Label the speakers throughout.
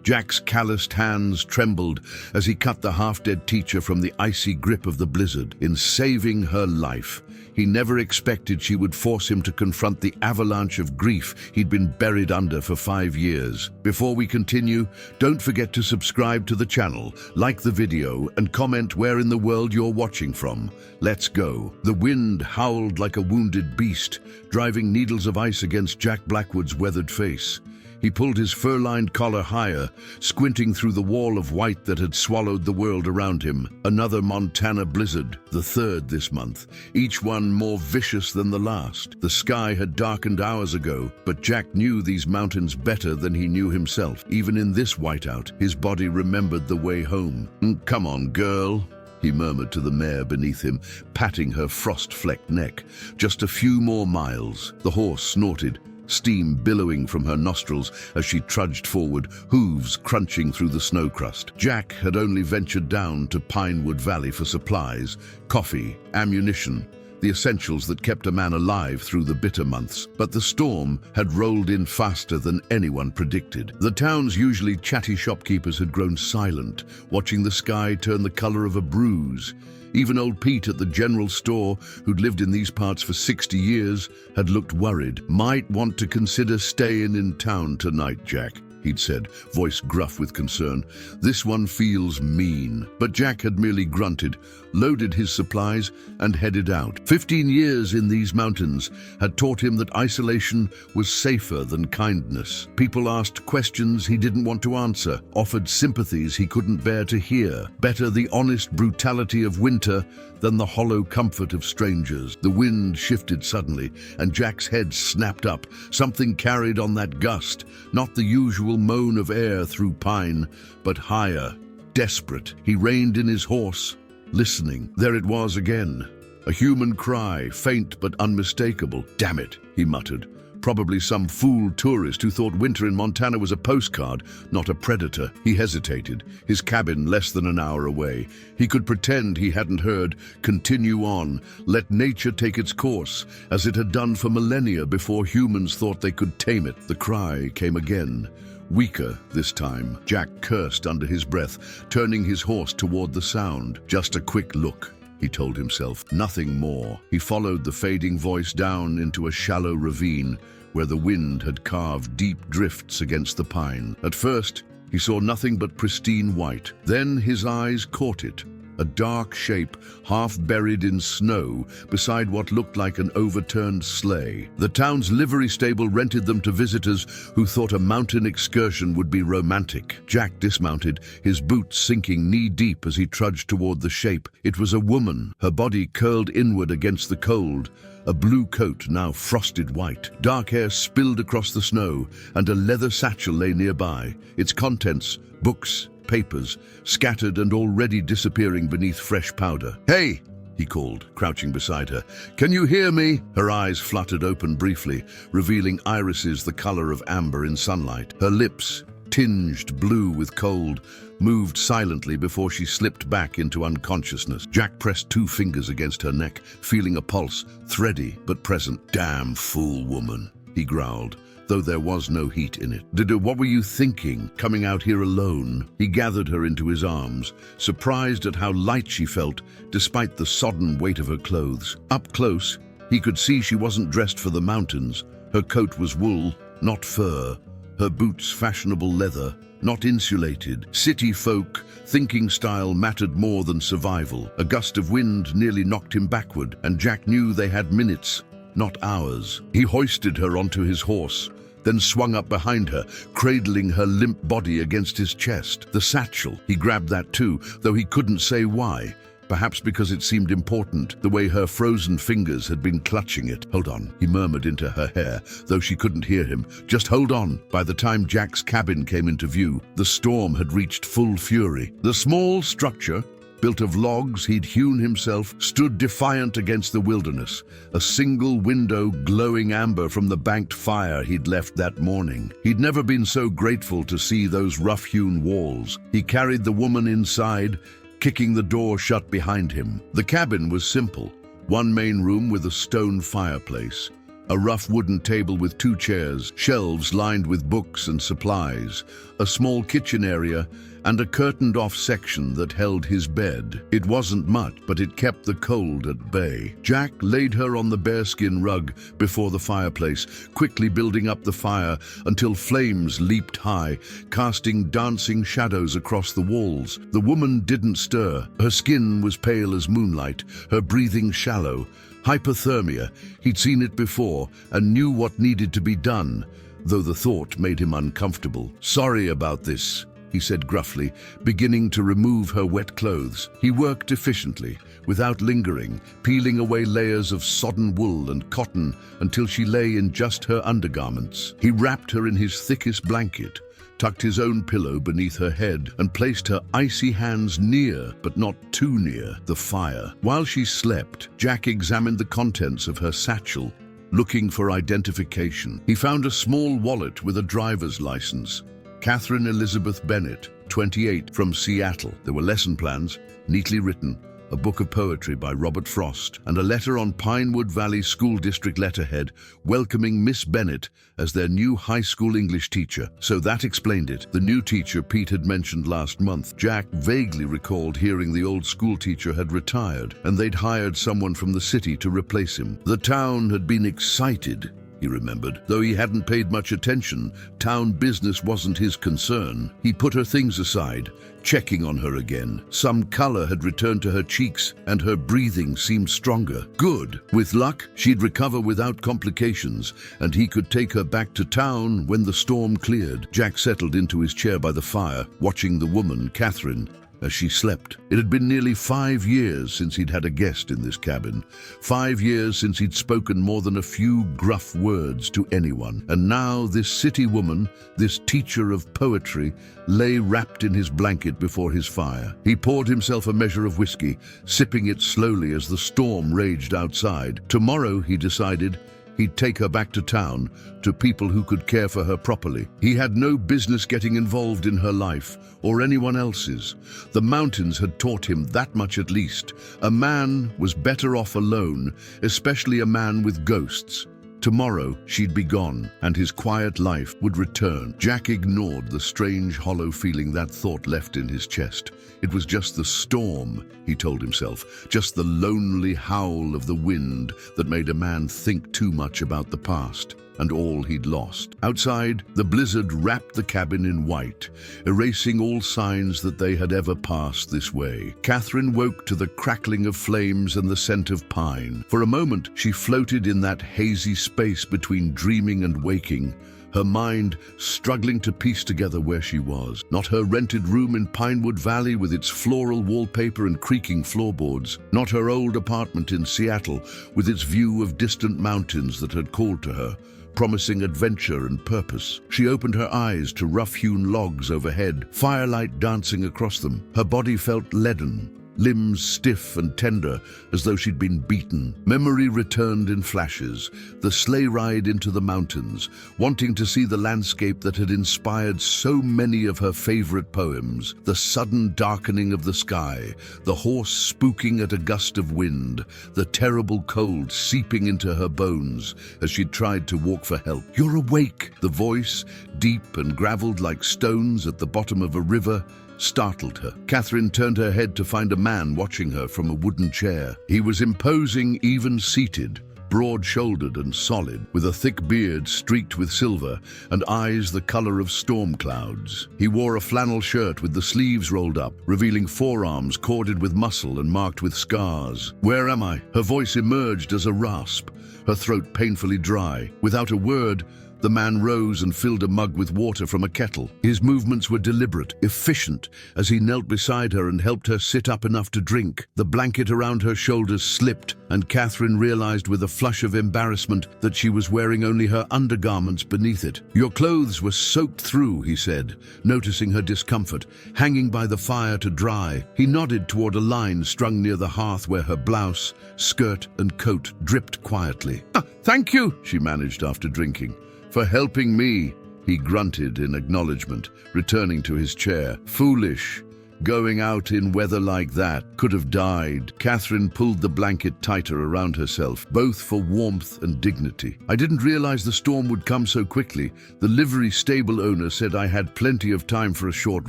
Speaker 1: Jack's calloused hands trembled as he cut the half-dead teacher from the icy grip of the blizzard. In saving her life, he never expected she would force him to confront the avalanche of grief he'd been buried under for 5 years. Before we continue, don't forget to subscribe to the channel, like the video, and comment where in the world you're watching from. Let's go. The wind howled like a wounded beast, driving needles of ice against Jack Blackwood's weathered face. He pulled his fur-lined collar higher, squinting through the wall of white that had swallowed the world around him. Another Montana blizzard, the third this month, each one more vicious than the last. The sky had darkened hours ago, but Jack knew these mountains better than he knew himself. Even in this whiteout, his body remembered the way home. "Come on, girl," he murmured to the mare beneath him, patting her frost-flecked neck. "Just a few more miles." The horse snorted, steam billowing from her nostrils as she trudged forward, hooves crunching through the snow crust. Jack had only ventured down to Pinewood Valley for supplies, coffee, ammunition, the essentials that kept a man alive through the bitter months. But the storm had rolled in faster than anyone predicted. The town's usually chatty shopkeepers had grown silent, watching the sky turn the color of a bruise. Even old Pete at the general store, who'd lived in these parts for 60 years, had looked worried. "Might want to consider staying in town tonight, Jack," he'd said, voice gruff with concern. "This one feels mean." But Jack had merely grunted, loaded his supplies, and headed out. 15 years in these mountains had taught him that isolation was safer than kindness. People asked questions he didn't want to answer, offered sympathies he couldn't bear to hear. Better the honest brutality of winter than the hollow comfort of strangers. The wind shifted suddenly, and Jack's head snapped up. Something carried on that gust, not the usual moan of air through pine, but higher, desperate. He reined in his horse, listening. There it was again, a human cry, faint but unmistakable. "Damn it," he muttered. Probably some fool tourist who thought winter in Montana was a postcard, not a predator. He hesitated, his cabin less than an hour away. He could pretend he hadn't heard, continue on, let nature take its course, as it had done for millennia before humans thought they could tame it. The cry came again. Weaker this time. Jack cursed under his breath, turning his horse toward the sound. "Just a quick look," he told himself, nothing more. He followed the fading voice down into a shallow ravine where the wind had carved deep drifts against the pine. At first, he saw nothing but pristine white. Then his eyes caught it, a dark shape half buried in snow beside what looked like an overturned sleigh. The town's livery stable rented them to visitors who thought a mountain excursion would be romantic. Jack dismounted, his boots sinking knee-deep as he trudged toward the shape. It was a woman, her body curled inward against the cold, a blue coat now frosted white. Dark hair spilled across the snow, and a leather satchel lay nearby, its contents, books, papers, scattered and already disappearing beneath fresh powder. "Hey!" he called, crouching beside her. "Can you hear me?" Her eyes fluttered open briefly, revealing irises the color of amber in sunlight. Her lips, tinged blue with cold, moved silently before she slipped back into unconsciousness. Jack pressed 2 fingers against her neck, feeling a pulse, thready but present. "Damn fool woman," he growled, though there was no heat in it. "What were you thinking, coming out here alone?" He gathered her into his arms, surprised at how light she felt, despite the sodden weight of her clothes. Up close, he could see she wasn't dressed for the mountains. Her coat was wool, not fur. Her boots fashionable leather, not insulated. City folk, thinking style mattered more than survival. A gust of wind nearly knocked him backward, and Jack knew they had minutes, not hours. He hoisted her onto his horse, then swung up behind her, cradling her limp body against his chest. The satchel, he grabbed that too, though he couldn't say why. Perhaps because it seemed important, the way her frozen fingers had been clutching it. "Hold on," he murmured into her hair, though she couldn't hear him. "Just hold on." By the time Jack's cabin came into view, the storm had reached full fury. The small structure, built of logs he'd hewn himself, stood defiant against the wilderness, a single window glowing amber from the banked fire he'd left that morning. He'd never been so grateful to see those rough-hewn walls. He carried the woman inside, kicking the door shut behind him. The cabin was simple, one main room with a stone fireplace, A rough wooden table with 2 chairs, shelves lined with books and supplies, a small kitchen area, and a curtained-off section that held his bed. It wasn't much, but it kept the cold at bay. Jack laid her on the bearskin rug before the fireplace, quickly building up the fire until flames leaped high, casting dancing shadows across the walls. The woman didn't stir. Her skin was pale as moonlight, her breathing shallow. Hypothermia. He'd seen it before and knew what needed to be done, though the thought made him uncomfortable. "Sorry about this," he said gruffly, beginning to remove her wet clothes. He worked efficiently, without lingering, peeling away layers of sodden wool and cotton until she lay in just her undergarments. He wrapped her in his thickest blanket, tucked his own pillow beneath her head, and placed her icy hands near, but not too near, the fire. While she slept, Jack examined the contents of her satchel, looking for identification. He found a small wallet with a driver's license. Catherine Elizabeth Bennett, 28, from Seattle. There were lesson plans, neatly written, a book of poetry by Robert Frost, and a letter on Pinewood Valley School District letterhead welcoming Miss Bennett as their new high school English teacher. So that explained it. The new teacher Pete had mentioned last month. Jack vaguely recalled hearing the old school teacher had retired, and they'd hired someone from the city to replace him. The town had been excited, he remembered. Though he hadn't paid much attention, town business wasn't his concern. He put her things aside, checking on her again. Some color had returned to her cheeks, and her breathing seemed stronger. Good. With luck, she'd recover without complications, and he could take her back to town when the storm cleared. Jack settled into his chair by the fire, watching the woman, Catherine, as she slept. It had been nearly 5 years since he'd had a guest in this cabin. 5 years since he'd spoken more than a few gruff words to anyone. And now this city woman, this teacher of poetry, lay wrapped in his blanket before his fire. He poured himself a measure of whiskey, sipping it slowly as the storm raged outside. Tomorrow, he decided, he'd take her back to town, to people who could care for her properly. He had no business getting involved in her life, or anyone else's. The mountains had taught him that much at least. A man was better off alone, especially a man with ghosts. Tomorrow, she'd be gone, and his quiet life would return. Jack ignored the strange, hollow feeling that thought left in his chest. It was just the storm, he told himself, just the lonely howl of the wind that made a man think too much about the past and all he'd lost. Outside, the blizzard wrapped the cabin in white, erasing all signs that they had ever passed this way. Catherine woke to the crackling of flames and the scent of pine. For a moment, she floated in that hazy space between dreaming and waking, her mind struggling to piece together where she was. Not her rented room in Pinewood Valley with its floral wallpaper and creaking floorboards. Not her old apartment in Seattle with its view of distant mountains that had called to her, promising adventure and purpose. She opened her eyes to rough-hewn logs overhead, firelight dancing across them. Her body felt leaden, limbs stiff and tender, as though she'd been beaten. Memory returned in flashes, the sleigh ride into the mountains, wanting to see the landscape that had inspired so many of her favorite poems, the sudden darkening of the sky, the horse spooking at a gust of wind, the terrible cold seeping into her bones as she tried to walk for help. "You're awake!" The voice, deep and graveled like stones at the bottom of a river, startled her. Catherine turned her head to find a man watching her from a wooden chair. He was imposing, even seated, broad-shouldered and solid, with a thick beard streaked with silver and eyes the color of storm clouds. He wore a flannel shirt with the sleeves rolled up, revealing forearms corded with muscle and marked with scars. "Where am I?" Her voice emerged as a rasp, her throat painfully dry. Without a word, the man rose and filled a mug with water from a kettle. His movements were deliberate, efficient, as he knelt beside her and helped her sit up enough to drink. The blanket around her shoulders slipped, and Catherine realized with a flush of embarrassment that she was wearing only her undergarments beneath it. "Your clothes were soaked through," he said, noticing her discomfort, hanging by the fire to dry. He nodded toward a line strung near the hearth where her blouse, skirt, and coat dripped quietly. "Thank you," she managed after drinking. "For helping me," he grunted in acknowledgement, returning to his chair. "Foolish. Going out in weather like that. Could have died. Catherine pulled the blanket tighter around herself, both for warmth and dignity. I didn't realize the storm would come so quickly. The livery stable owner said I had plenty of time for a short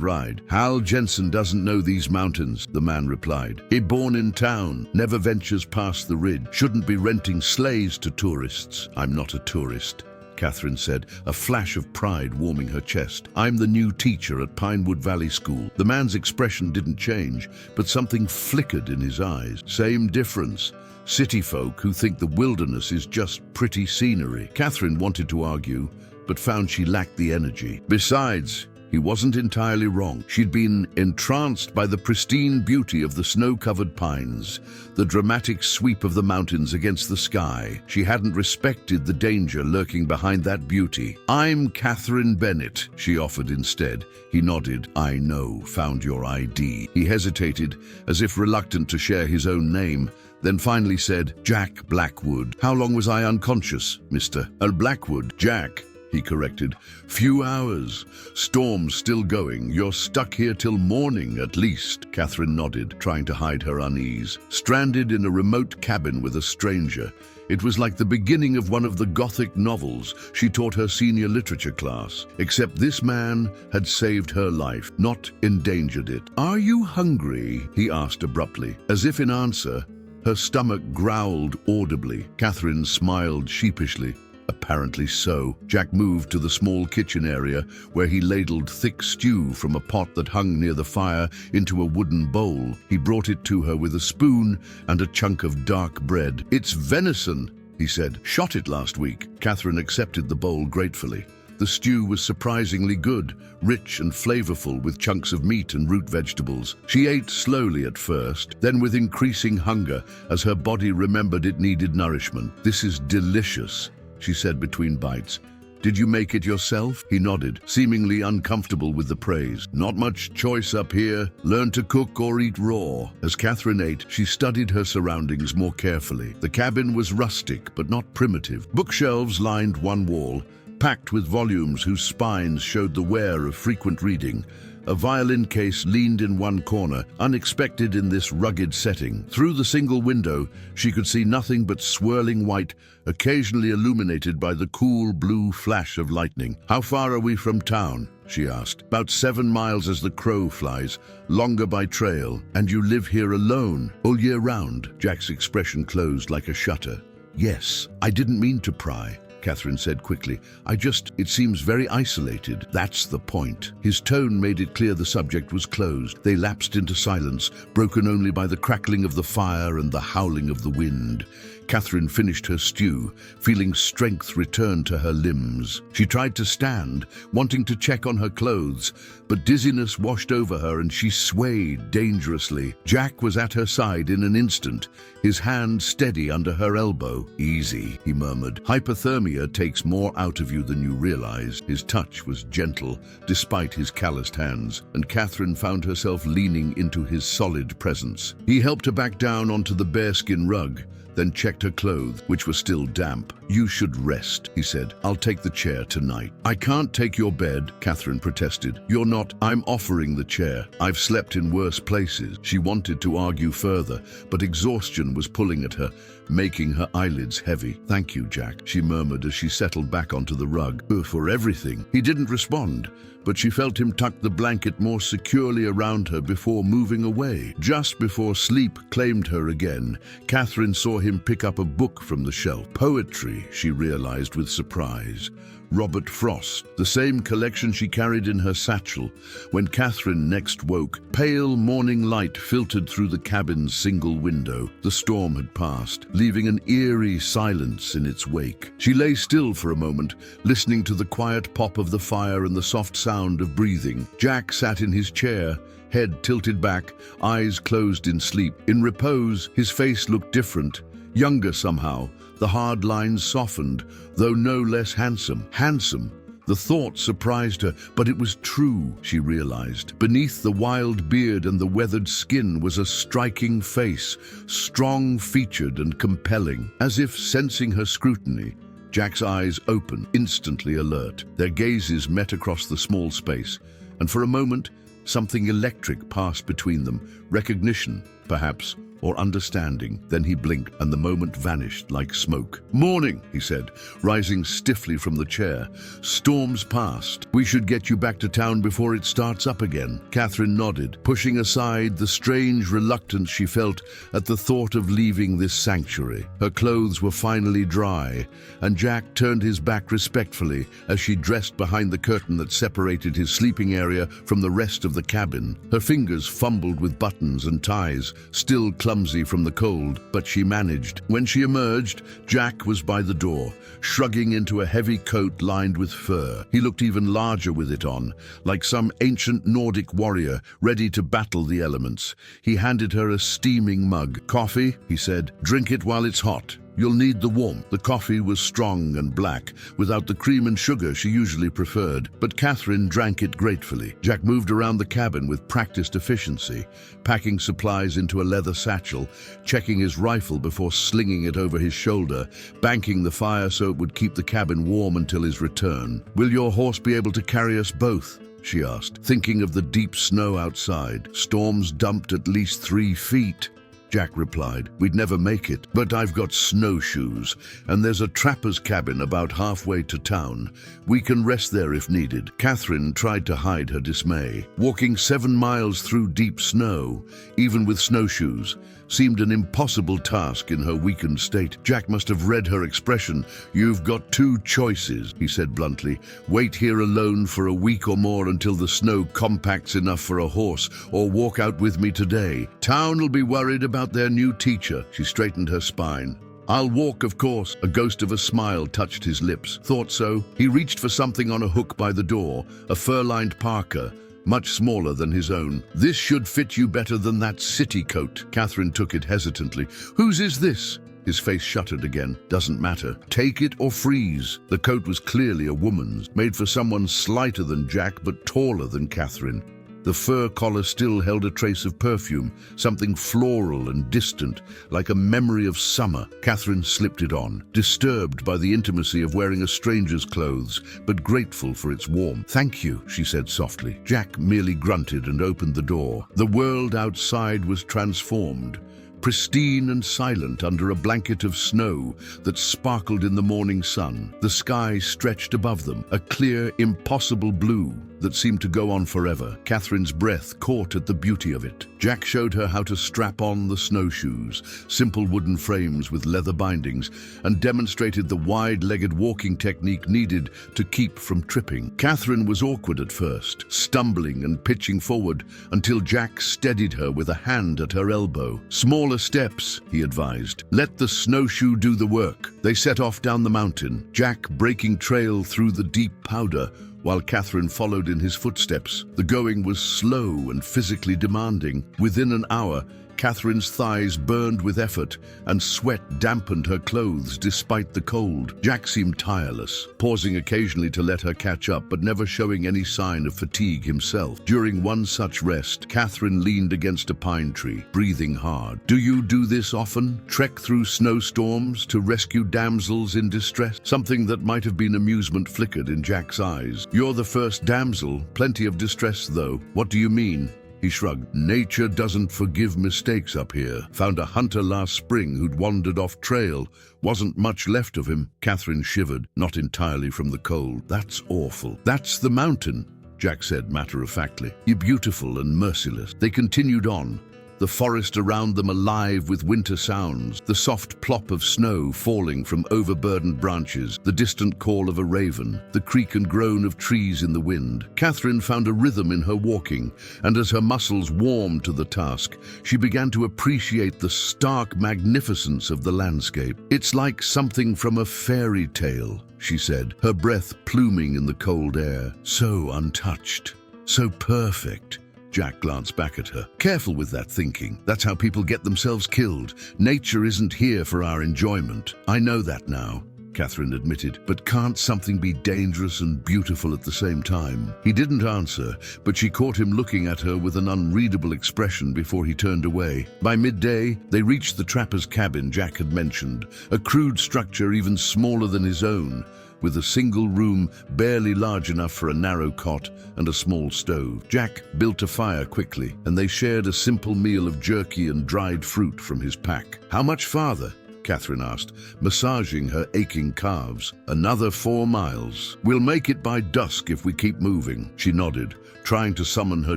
Speaker 1: ride. Hal Jensen doesn't know these mountains, the man replied. He born in town, never ventures past the ridge. Shouldn't be renting sleighs to tourists. I'm not a tourist, Catherine said, a flash of pride warming her chest. I'm the new teacher at Pinewood Valley School. The man's expression didn't change, but something flickered in his eyes. Same difference. City folk who think the wilderness is just pretty scenery. Catherine wanted to argue, but found she lacked the energy. Besides, he wasn't entirely wrong. She'd been entranced by the pristine beauty of the snow-covered pines, the dramatic sweep of the mountains against the sky. She hadn't respected the danger lurking behind that beauty. I'm Catherine Bennett, she offered instead. He nodded. I know, found your ID. He hesitated, as if reluctant to share his own name, then finally said, Jack Blackwood. How long was I unconscious, Mr. Blackwood? Jack, he corrected. Few hours. Storm's still going. You're stuck here till morning, at least. Catherine nodded, trying to hide her unease. Stranded in a remote cabin with a stranger. It was like the beginning of one of the Gothic novels she taught her senior literature class. Except this man had saved her life, not endangered it. Are you hungry? He asked abruptly. As if in answer, her stomach growled audibly. Catherine smiled sheepishly. Apparently so. Jack moved to the small kitchen area where he ladled thick stew from a pot that hung near the fire into a wooden bowl. He brought it to her with a spoon and a chunk of dark bread. It's venison, he said. Shot it last week. Catherine accepted the bowl gratefully. The stew was surprisingly good, rich and flavorful with chunks of meat and root vegetables. She ate slowly at first, then with increasing hunger as her body remembered it needed nourishment. This is delicious, she said between bites. Did you make it yourself? He nodded, seemingly uncomfortable with the praise. Not much choice up here. Learn to cook or eat raw. As Catherine ate, she studied her surroundings more carefully. The cabin was rustic, but not primitive. Bookshelves lined one wall, packed with volumes whose spines showed the wear of frequent reading. A violin case leaned in one corner, unexpected in this rugged setting. Through the single window, she could see nothing but swirling white, occasionally illuminated by the cool blue flash of lightning. How far are we from town? She asked. About 7 miles as the crow flies, longer by trail. And you live here alone, all year round? Jack's expression closed like a shutter. Yes, I didn't mean to pry, Catherine said quickly. It seems very isolated. That's the point. His tone made it clear the subject was closed. They lapsed into silence, broken only by the crackling of the fire and the howling of the wind. Catherine finished her stew, feeling strength return to her limbs. She tried to stand, wanting to check on her clothes, but dizziness washed over her and she swayed dangerously. Jack was at her side in an instant, his hand steady under her elbow. Easy, he murmured. Hypothermia takes more out of you than you realize. His touch was gentle, despite his calloused hands, and Catherine found herself leaning into his solid presence. He helped her back down onto the bearskin rug, then checked her clothes, which were still damp. You should rest, he said. I'll take the chair tonight. I can't take your bed, Catherine protested. You're not. I'm offering the chair. I've slept in worse places. She wanted to argue further, but exhaustion was pulling at her, making her eyelids heavy. Thank you, Jack, she murmured as she settled back onto the rug. For everything. He didn't respond, but she felt him tuck the blanket more securely around her before moving away. Just before sleep claimed her again, Catherine saw him pick up a book from the shelf. Poetry, she realized with surprise. Robert Frost, the same collection she carried in her satchel. When Catherine next woke, pale morning light filtered through the cabin's single window. The storm had passed, leaving an eerie silence in its wake. She lay still for a moment, listening to the quiet pop of the fire and the soft sound of breathing. Jack sat in his chair, head tilted back, eyes closed in sleep. In repose, his face looked different, younger somehow. The hard lines softened, though no less handsome. Handsome. The thought surprised her, but it was true, she realized. Beneath the wild beard and the weathered skin was a striking face, strong-featured and compelling. As if sensing her scrutiny, Jack's eyes opened, instantly alert. Their gazes met across the small space, and for a moment, Something electric passed between them, recognition, perhaps, or understanding. Then he blinked, and the moment vanished like smoke. "Morning," he said, rising stiffly from the chair. "Storm's past. We should get you back to town before it starts up again." Catherine nodded, pushing aside the strange reluctance she felt at the thought of leaving this sanctuary. Her clothes were finally dry, and Jack turned his back respectfully as she dressed behind the curtain that separated his sleeping area from the rest of the cabin. Her fingers fumbled with buttons and ties, still clumsy from the cold, but she managed. When she emerged, Jack was by the door, shrugging into a heavy coat lined with fur. He looked even larger with it on, like some ancient Nordic warrior ready to battle the elements. He handed her a steaming mug. "Coffee?" he said. "Drink it while it's hot. You'll need the warmth." The coffee was strong and black, without the cream and sugar she usually preferred, but Catherine drank it gratefully. Jack moved around the cabin with practiced efficiency, packing supplies into a leather satchel, checking his rifle before slinging it over his shoulder, banking the fire so it would keep the cabin warm until his return. "Will your horse be able to carry us both?" she asked, thinking of the deep snow outside. "Storm's dumped at least 3 feet. Jack replied. "We'd never make it, but I've got snowshoes, and there's a trapper's cabin about halfway to town. We can rest there if needed." Catherine tried to hide her dismay. Walking 7 miles through deep snow, even with snowshoes, seemed an impossible task in her weakened state. Jack must have read her expression. "You've got 2 choices," he said bluntly. "Wait here alone for a week or more until the snow compacts enough for a horse, or walk out with me today. Town will be worried about their new teacher." She straightened her spine. "I'll walk, of course." A ghost of a smile touched his lips. "Thought so." He reached for something on a hook by the door, a fur-lined parka, much smaller than his own. "This should fit you better than that city coat." Catherine took it hesitantly. "Whose is this?" His face shuttered again. "Doesn't matter. Take it or freeze." The coat was clearly a woman's, made for someone slighter than Jack but taller than Catherine. The fur collar still held a trace of perfume, something floral and distant, like a memory of summer. Catherine slipped it on, disturbed by the intimacy of wearing a stranger's clothes, but grateful for its warmth. "Thank you," she said softly. Jack merely grunted and opened the door. The world outside was transformed, pristine and silent under a blanket of snow that sparkled in the morning sun. The sky stretched above them, a clear, impossible blue that seemed to go on forever. Catherine's breath caught at the beauty of it. Jack showed her how to strap on the snowshoes, simple wooden frames with leather bindings, and demonstrated the wide-legged walking technique needed to keep from tripping. Catherine was awkward at first, stumbling and pitching forward until Jack steadied her with a hand at her elbow. "Smaller steps," he advised. "Let the snowshoe do the work." They set off down the mountain, Jack breaking trail through the deep powder, while Catherine followed in his footsteps. The going was slow and physically demanding. Within an hour, Catherine's thighs burned with effort, and sweat dampened her clothes despite the cold. Jack seemed tireless, pausing occasionally to let her catch up, but never showing any sign of fatigue himself. During one such rest, Catherine leaned against a pine tree, breathing hard. "Do you do this often? Trek through snowstorms to rescue damsels in distress?" Something that might have been amusement flickered in Jack's eyes. "You're the first damsel. Plenty of distress, though." "What do you mean?" He shrugged. "Nature doesn't forgive mistakes up here. Found a hunter last spring who'd wandered off trail. Wasn't much left of him." Catherine shivered, not entirely from the cold. "That's awful." "That's the mountain," Jack said matter-of-factly. "You're beautiful and merciless." They continued on, the forest around them alive with winter sounds, the soft plop of snow falling from overburdened branches, the distant call of a raven, the creak and groan of trees in the wind. Catherine found a rhythm in her walking, and as her muscles warmed to the task, she began to appreciate the stark magnificence of the landscape. "It's like something from a fairy tale," she said, her breath pluming in the cold air. "So untouched, so perfect." Jack glanced back at her. "Careful with that thinking. That's how people get themselves killed. Nature isn't here for our enjoyment." "I know that now," Catherine admitted. "But can't something be dangerous and beautiful at the same time?" He didn't answer, but she caught him looking at her with an unreadable expression before he turned away. By midday, they reached the trapper's cabin Jack had mentioned, a crude structure even smaller than his own, with a single room barely large enough for a narrow cot and a small stove. Jack built a fire quickly, and they shared a simple meal of jerky and dried fruit from his pack. "How much farther?" Catherine asked, massaging her aching calves. "Another 4 miles. We'll make it by dusk if we keep moving." She nodded, trying to summon her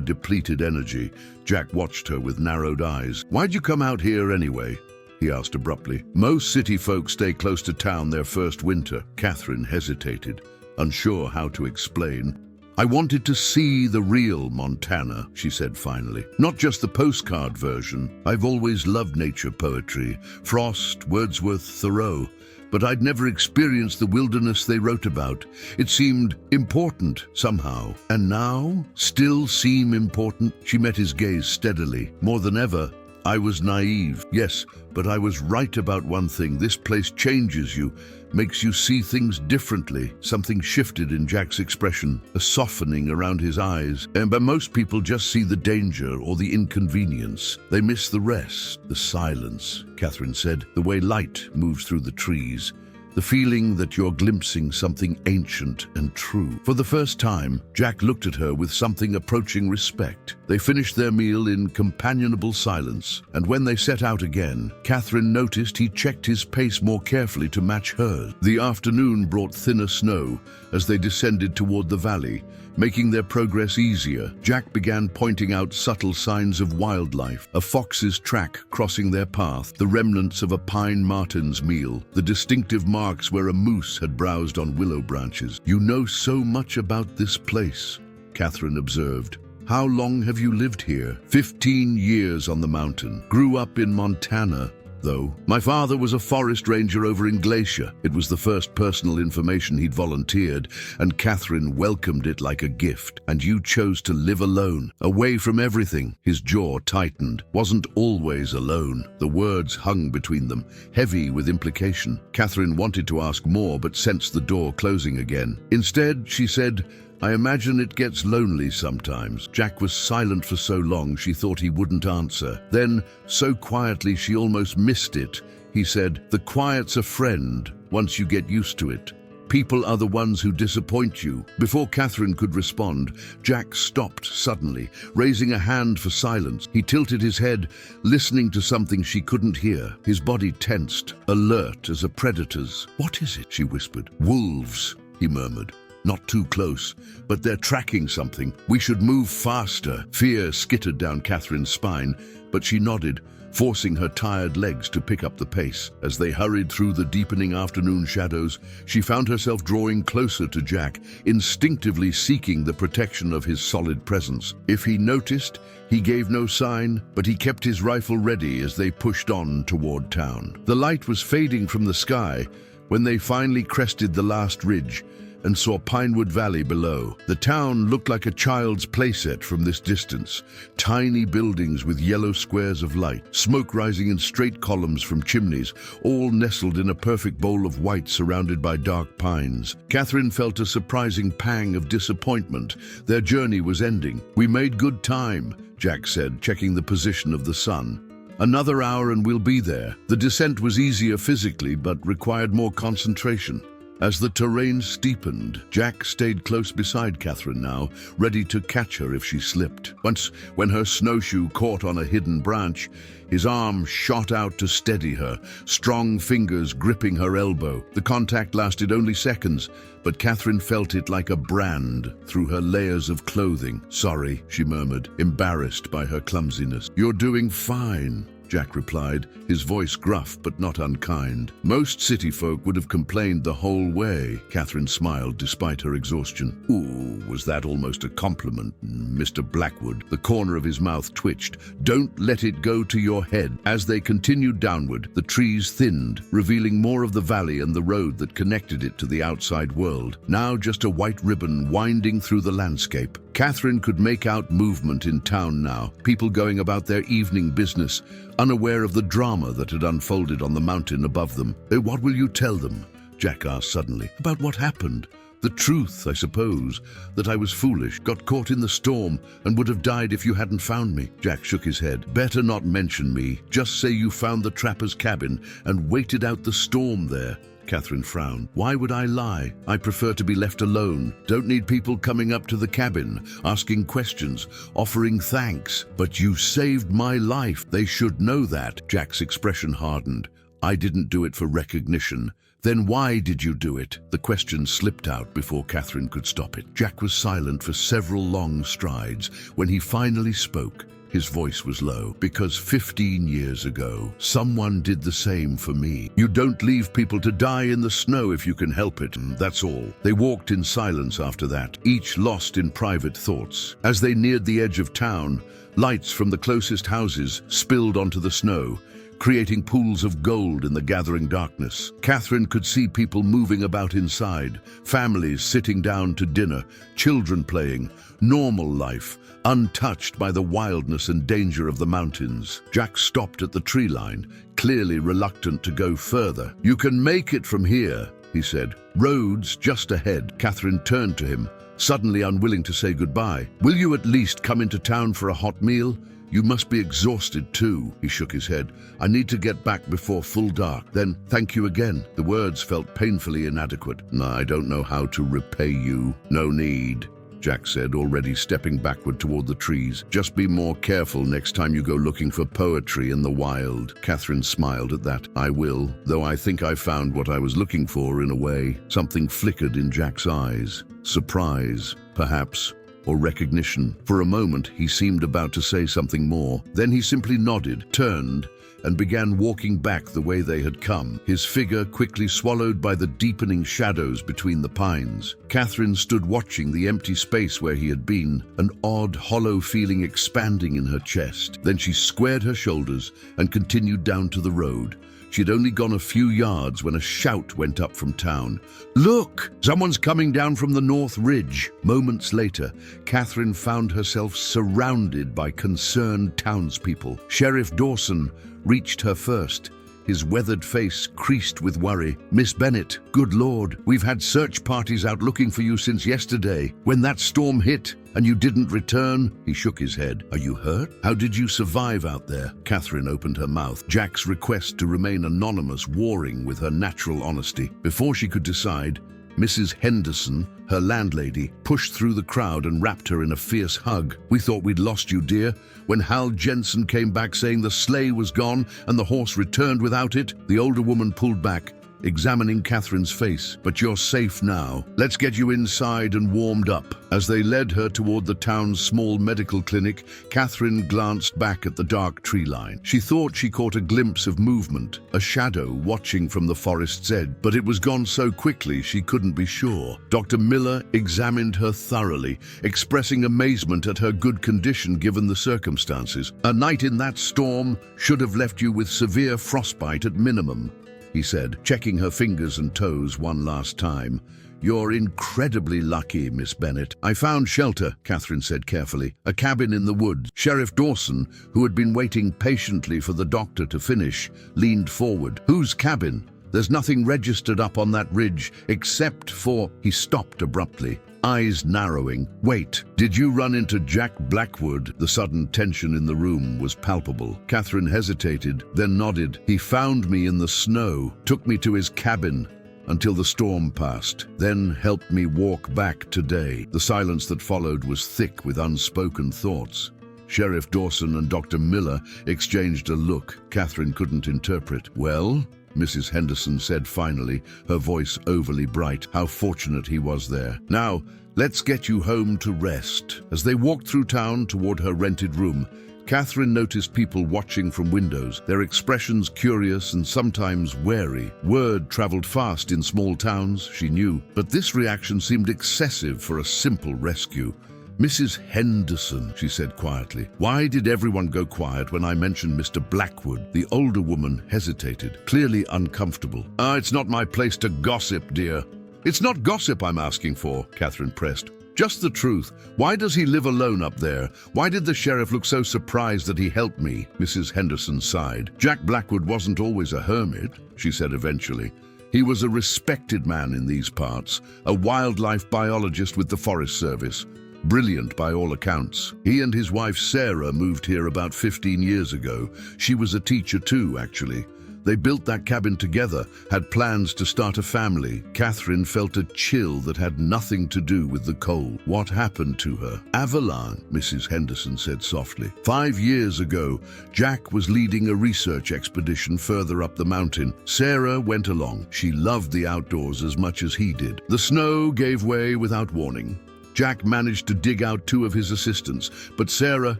Speaker 1: depleted energy. Jack watched her with narrowed eyes. "Why'd you come out here anyway?" he asked abruptly. "Most city folk stay close to town their first winter." Catherine hesitated, unsure how to explain. "I wanted to see the real Montana," she said finally. "Not just the postcard version. I've always loved nature poetry, Frost, Wordsworth, Thoreau, but I'd never experienced the wilderness they wrote about. It seemed important somehow. And now, still seem important?" She met his gaze steadily. "More than ever. I was naive, yes, but I was right about one thing. This place changes you, makes you see things differently." Something shifted in Jack's expression, a softening around his eyes. But most people just see the danger or the inconvenience. They miss the rest, the silence, Catherine said, the way light moves through the trees. The feeling that you're glimpsing something ancient and true. For the first time, Jack looked at her with something approaching respect. They finished their meal in companionable silence, and when they set out again, Catherine noticed he checked his pace more carefully to match hers. The afternoon brought thinner snow as they descended toward the valley, making their progress easier. Jack began pointing out subtle signs of wildlife, a fox's track crossing their path, the remnants of a pine marten's meal, the distinctive marks where a moose had browsed on willow branches. "You know so much about this place," Catherine observed. "How long have you lived here?" 15 years on the mountain. Grew up in Montana, though. My father was a forest ranger over in Glacier. It was the first personal information he'd volunteered, and Catherine welcomed it like a gift. "And you chose to live alone, away from everything." His jaw tightened. "Wasn't always alone." The words hung between them, heavy with implication. Catherine wanted to ask more, but sensed the door closing again. Instead, she said, "I imagine it gets lonely sometimes." Jack was silent for so long she thought he wouldn't answer. Then, so quietly she almost missed it, he said, "The quiet's a friend once you get used to it. People are the ones who disappoint you." Before Catherine could respond, Jack stopped suddenly, raising a hand for silence. He tilted his head, listening to something she couldn't hear. His body tensed, alert as a predator's. "What is it?" she whispered. "Wolves," he murmured. "Not too close, but they're tracking something. We should move faster." Fear skittered down Catherine's spine, but she nodded, forcing her tired legs to pick up the pace. As they hurried through the deepening afternoon shadows, she found herself drawing closer to Jack, instinctively seeking the protection of his solid presence. If he noticed, he gave no sign, but he kept his rifle ready as they pushed on toward town. The light was fading from the sky when they finally crested the last ridge and saw Pinewood Valley below. The town looked like a child's playset from this distance. Tiny buildings with yellow squares of light, smoke rising in straight columns from chimneys, all nestled in a perfect bowl of white surrounded by dark pines. Catherine felt a surprising pang of disappointment. Their journey was ending. "We made good time," Jack said, checking the position of the sun. "Another hour and we'll be there." The descent was easier physically, but required more concentration. As the terrain steepened, Jack stayed close beside Catherine now, ready to catch her if she slipped. Once, when her snowshoe caught on a hidden branch, his arm shot out to steady her, strong fingers gripping her elbow. The contact lasted only seconds, but Catherine felt it like a brand through her layers of clothing. "Sorry," she murmured, embarrassed by her clumsiness. "You're doing fine," Jack replied, his voice gruff but not unkind. "Most city folk would have complained the whole way." Catherine smiled despite her exhaustion. "Ooh, was that almost a compliment, Mr. Blackwood?" The corner of his mouth twitched. "Don't let it go to your head." As they continued downward, the trees thinned, revealing more of the valley and the road that connected it to the outside world. Now just a white ribbon winding through the landscape. Catherine could make out movement in town now, people going about their evening business, unaware of the drama that had unfolded on the mountain above them. "What will you tell them?" Jack asked suddenly. "About what happened? The truth, I suppose, that I was foolish, got caught in the storm, and would have died if you hadn't found me." Jack shook his head. "Better not mention me. Just say you found the trapper's cabin and waited out the storm there." Catherine frowned. Why would I lie? I prefer to be left alone. Don't need people coming up to the cabin, asking questions, offering thanks. But you saved my life. They should know that. Jack's expression hardened. I didn't do it for recognition. Then why did you do it? The question slipped out before Catherine could stop it. Jack was silent for several long strides. When he finally spoke, his voice was low. Because 15 years ago, someone did the same for me. You don't leave people to die in the snow if you can help it. That's all. They walked in silence after that, each lost in private thoughts. As they neared the edge of town, lights from the closest houses spilled onto the snow, creating pools of gold in the gathering darkness. Catherine could see people moving about inside, families sitting down to dinner, children playing, normal life, untouched by the wildness and danger of the mountains. Jack stopped at the tree line, clearly reluctant to go further. You can make it from here, he said. Roads just ahead. Catherine turned to him, suddenly unwilling to say goodbye. Will you at least come into town for a hot meal? You must be exhausted too, he shook his head. I need to get back before full dark. Then, thank you again. The words felt painfully inadequate. No, I don't know how to repay you. No need, Jack said, already stepping backward toward the trees. Just be more careful next time you go looking for poetry in the wild. Catherine smiled at that. I will, though I think I found what I was looking for in a way. Something flickered in Jack's eyes. Surprise, perhaps, or recognition. For a moment, he seemed about to say something more. Then he simply nodded, turned, and began walking back the way they had come, his figure quickly swallowed by the deepening shadows between the pines. Catherine stood watching the empty space where he had been, an odd, hollow feeling expanding in her chest. Then she squared her shoulders and continued down to the road. She had only gone a few yards when a shout went up from town. Look! Someone's coming down from the North Ridge. Moments later, Catherine found herself surrounded by concerned townspeople. Sheriff Dawson reached her first, his weathered face creased with worry. Miss Bennett, good Lord, we've had search parties out looking for you since yesterday. When that storm hit and you didn't return, he shook his head. Are you hurt? How did you survive out there? Catherine opened her mouth, Jack's request to remain anonymous warring with her natural honesty. Before she could decide, Mrs. Henderson, her landlady, pushed through the crowd and wrapped her in a fierce hug. We thought we'd lost you, dear. When Hal Jensen came back saying the sleigh was gone and the horse returned without it, the older woman pulled back, examining Catherine's face. But you're safe now. Let's get you inside and warmed up. As they led her toward the town's small medical clinic, Catherine glanced back at the dark tree line. She thought she caught a glimpse of movement, a shadow watching from the forest's edge, but it was gone so quickly she couldn't be sure. Dr. Miller examined her thoroughly, expressing amazement at her good condition given the circumstances. A night in that storm should have left you with severe frostbite at minimum, he said, checking her fingers and toes one last time. You're incredibly lucky, Miss Bennett. I found shelter, Catherine said carefully, a cabin in the woods. Sheriff Dawson, who had been waiting patiently for the doctor to finish, leaned forward. Whose cabin? There's nothing registered up on that ridge except for... He stopped abruptly, eyes narrowing. Wait, did you run into Jack Blackwood? The sudden tension in the room was palpable. Catherine hesitated, then nodded. He found me in the snow, took me to his cabin until the storm passed, then helped me walk back today. The silence that followed was thick with unspoken thoughts. Sheriff Dawson and Dr. Miller exchanged a look Catherine couldn't interpret. Well, Mrs. Henderson said finally, her voice overly bright. How fortunate he was there. Now, let's get you home to rest. As they walked through town toward her rented room, Catherine noticed people watching from windows, their expressions curious and sometimes wary. Word traveled fast in small towns, she knew, but this reaction seemed excessive for a simple rescue. Mrs. Henderson, she said quietly. Why did everyone go quiet when I mentioned Mr. Blackwood? The older woman hesitated, clearly uncomfortable. It's not my place to gossip, dear. It's not gossip I'm asking for, Catherine pressed. Just the truth. Why does he live alone up there? Why did the sheriff look so surprised that he helped me? Mrs. Henderson sighed. Jack Blackwood wasn't always a hermit, she said eventually. He was a respected man in these parts, a wildlife biologist with the Forest Service. Brilliant by all accounts. He and his wife Sarah moved here about 15 years ago. She was a teacher too, actually. They built that cabin together, had plans to start a family. Catherine felt a chill that had nothing to do with the cold. What happened to her? Avalanche, Mrs. Henderson said softly. 5 years ago, Jack was leading a research expedition further up the mountain. Sarah went along. She loved the outdoors as much as he did. The snow gave way without warning. Jack managed to dig out 2 of his assistants, but Sarah,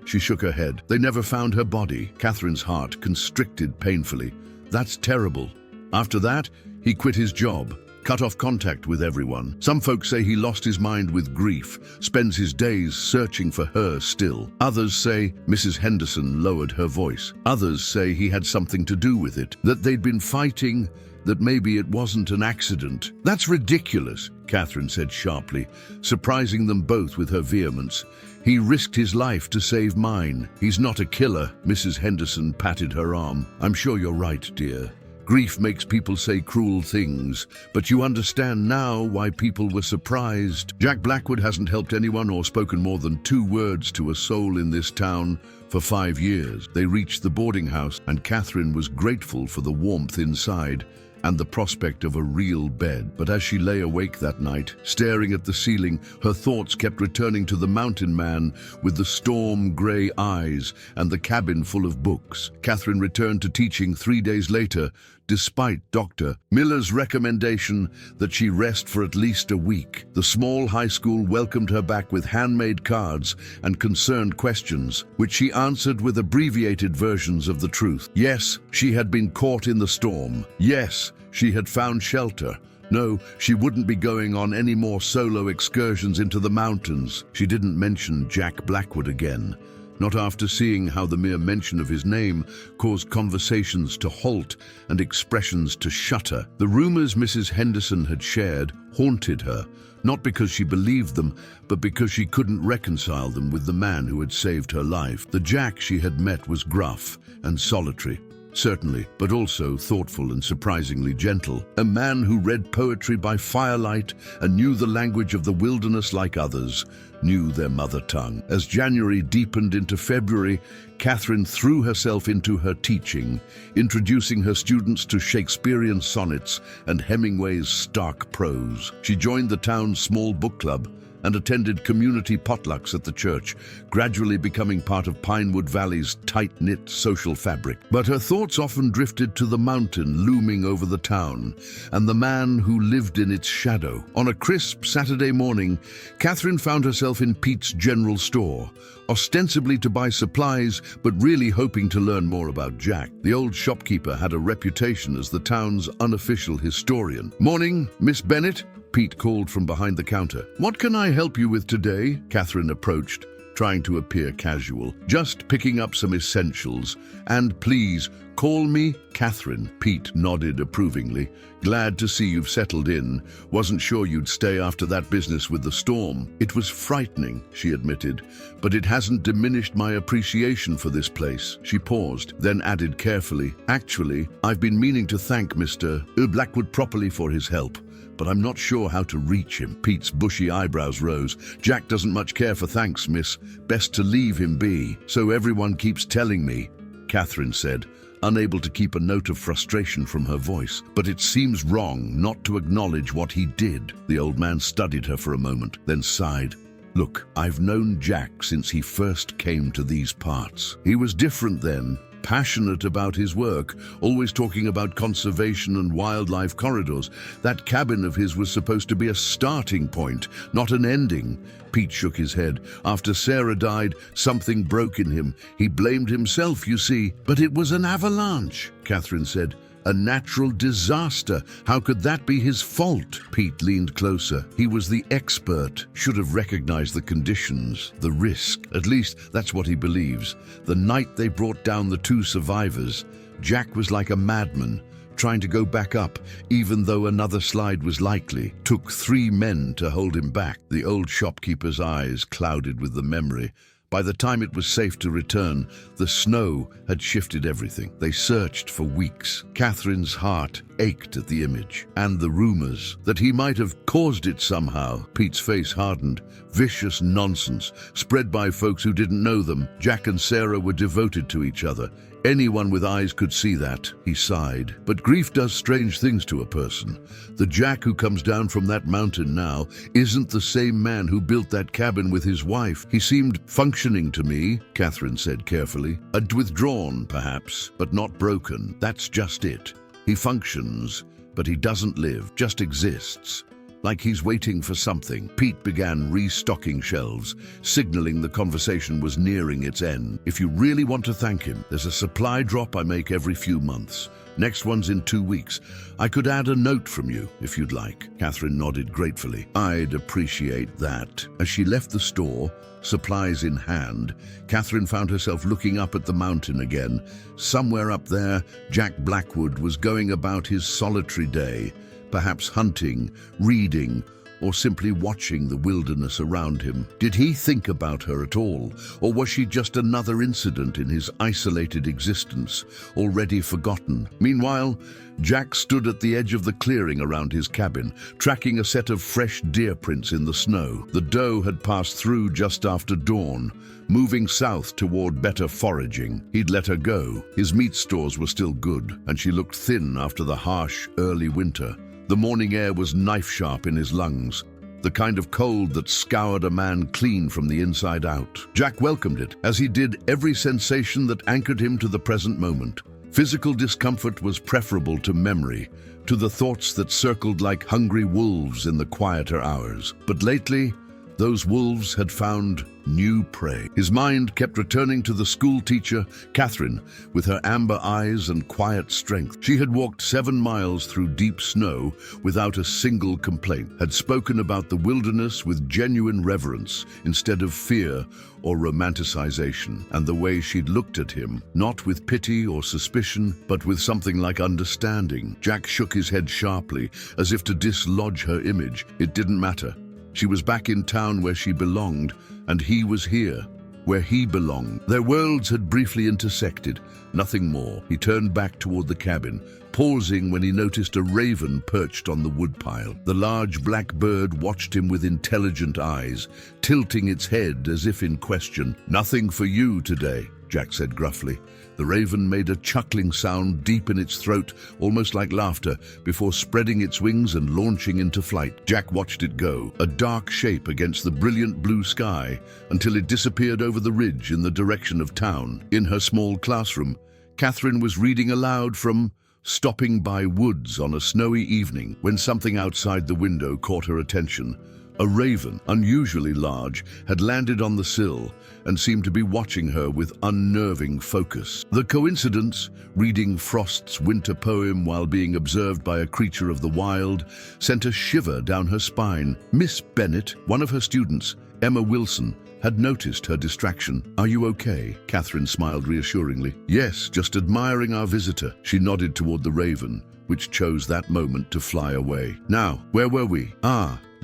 Speaker 1: she shook her head. They never found her body. Catherine's heart constricted painfully. That's terrible. After that, he quit his job, cut off contact with everyone. Some folks say he lost his mind with grief, spends his days searching for her still. Others say, Mrs. Henderson lowered her voice. Others say he had something to do with it, that they'd been fighting, that maybe it wasn't an accident. That's ridiculous, Catherine said sharply, surprising them both with her vehemence. He risked his life to save mine. He's not a killer. Mrs. Henderson patted her arm. I'm sure you're right, dear. Grief makes people say cruel things, but you understand now why people were surprised. Jack Blackwood hasn't helped anyone or spoken more than 2 words to a soul in this town for 5 years. They reached the boarding house, and Catherine was grateful for the warmth inside and the prospect of a real bed. But as she lay awake that night, staring at the ceiling, her thoughts kept returning to the mountain man with the storm-gray eyes and the cabin full of books. Catherine returned to teaching 3 days later, despite Dr. Miller's recommendation that she rest for at least a week. The small high school welcomed her back with handmade cards and concerned questions, which she answered with abbreviated versions of the truth. Yes, she had been caught in the storm. Yes, she had found shelter. No, she wouldn't be going on any more solo excursions into the mountains. She didn't mention Jack Blackwood again. Not after seeing how the mere mention of his name caused conversations to halt and expressions to shudder. The rumors Mrs. Henderson had shared haunted her, not because she believed them, but because she couldn't reconcile them with the man who had saved her life. The Jack she had met was gruff and solitary, certainly, but also thoughtful and surprisingly gentle. A man who read poetry by firelight and knew the language of the wilderness like others knew their mother tongue. As January deepened into February, Catherine threw herself into her teaching, introducing her students to Shakespearean sonnets and Hemingway's stark prose. She joined the town's small book club and attended community potlucks at the church, gradually becoming part of Pinewood Valley's tight-knit social fabric. But her thoughts often drifted to the mountain looming over the town and the man who lived in its shadow. On a crisp Saturday morning, Catherine found herself in Pete's general store, ostensibly to buy supplies, but really hoping to learn more about Jack. The old shopkeeper had a reputation as the town's unofficial historian. "Morning, Miss Bennett," Pete called from behind the counter. "What can I help you with today?" Catherine approached, trying to appear casual. "Just picking up some essentials. And please, call me Catherine." Pete nodded approvingly. "Glad to see you've settled in. Wasn't sure you'd stay after that business with the storm." "It was frightening," she admitted, "but it hasn't diminished my appreciation for this place." She paused, then added carefully, "Actually, I've been meaning to thank Mr. Blackwood properly for his help, but I'm not sure how to reach him." Pete's bushy eyebrows rose. "Jack doesn't much care for thanks, miss. Best to leave him be." "So everyone keeps telling me," Catherine said, unable to keep a note of frustration from her voice. "But it seems wrong not to acknowledge what he did." The old man studied her for a moment, then sighed. "Look, I've known Jack since he first came to these parts. He was different then, passionate about his work, always talking about conservation and wildlife corridors. That cabin of his was supposed to be a starting point, not an ending." Pete shook his head. "After Sarah died, something broke in him. He blamed himself, you see." "But it was an avalanche," Catherine said. "A natural disaster. How could that be his fault?" Pete leaned closer. He was the expert, should have recognized the conditions, the risk. At least, that's what he believes. The night they brought down the 2 survivors, Jack was like a madman, trying to go back up, even though another slide was likely. Took 3 men to hold him back. The old shopkeeper's eyes clouded with the memory. By the time it was safe to return, the snow had shifted everything. They searched for weeks. Catherine's heart ached at the image. And the rumors that he might have caused it somehow. Pete's face hardened. Vicious nonsense, spread by folks who didn't know them. Jack and Sarah were devoted to each other. Anyone with eyes could see that, he sighed. But grief does strange things to a person. The Jack who comes down from that mountain now isn't the same man who built that cabin with his wife. He seemed functioning to me, Catherine said carefully. Withdrawn, perhaps, but not broken. That's just it. He functions, but he doesn't live, just exists. Like he's waiting for something. Pete began restocking shelves, signaling the conversation was nearing its end. If you really want to thank him, there's a supply drop I make every few months. Next one's in 2 weeks. I could add a note from you, if you'd like. Catherine nodded gratefully. I'd appreciate that. As she left the store, supplies in hand, Catherine found herself looking up at the mountain again. Somewhere up there, Jack Blackwood was going about his solitary day, perhaps hunting, reading, or simply watching the wilderness around him. Did he think about her at all, or was she just another incident in his isolated existence, already forgotten? Meanwhile, Jack stood at the edge of the clearing around his cabin, tracking a set of fresh deer prints in the snow. The doe had passed through just after dawn, moving south toward better foraging. He'd let her go. His meat stores were still good, and she looked thin after the harsh, early winter. The morning air was knife-sharp in his lungs, the kind of cold that scoured a man clean from the inside out. Jack welcomed it, as he did every sensation that anchored him to the present moment. Physical discomfort was preferable to memory, to the thoughts that circled like hungry wolves in the quieter hours. But lately, those wolves had found new prey. His mind kept returning to the school teacher, Catherine, with her amber eyes and quiet strength. She had walked 7 miles through deep snow without a single complaint, had spoken about the wilderness with genuine reverence instead of fear or romanticization, and the way she'd looked at him, not with pity or suspicion, but with something like understanding. Jack shook his head sharply, as if to dislodge her image. It didn't matter. She was back in town where she belonged, and he was here, where he belonged. Their worlds had briefly intersected, nothing more. He turned back toward the cabin, pausing when he noticed a raven perched on the woodpile. The large black bird watched him with intelligent eyes, tilting its head as if in question. "Nothing for you today," Jack said gruffly. The raven made a chuckling sound deep in its throat, almost like laughter, before spreading its wings and launching into flight. Jack watched it go, a dark shape against the brilliant blue sky, until it disappeared over the ridge in the direction of town. In her small classroom, Catherine was reading aloud from Stopping by Woods on a Snowy Evening, when something outside the window caught her attention. A raven, unusually large, had landed on the sill and seemed to be watching her with unnerving focus. The coincidence, reading Frost's winter poem while being observed by a creature of the wild, sent a shiver down her spine. Miss Bennett, one of her students, Emma Wilson, had noticed her distraction. "Are you okay?" Catherine smiled reassuringly. "Yes, just admiring our visitor." She nodded toward the raven, which chose that moment to fly away. "Now, where were we?"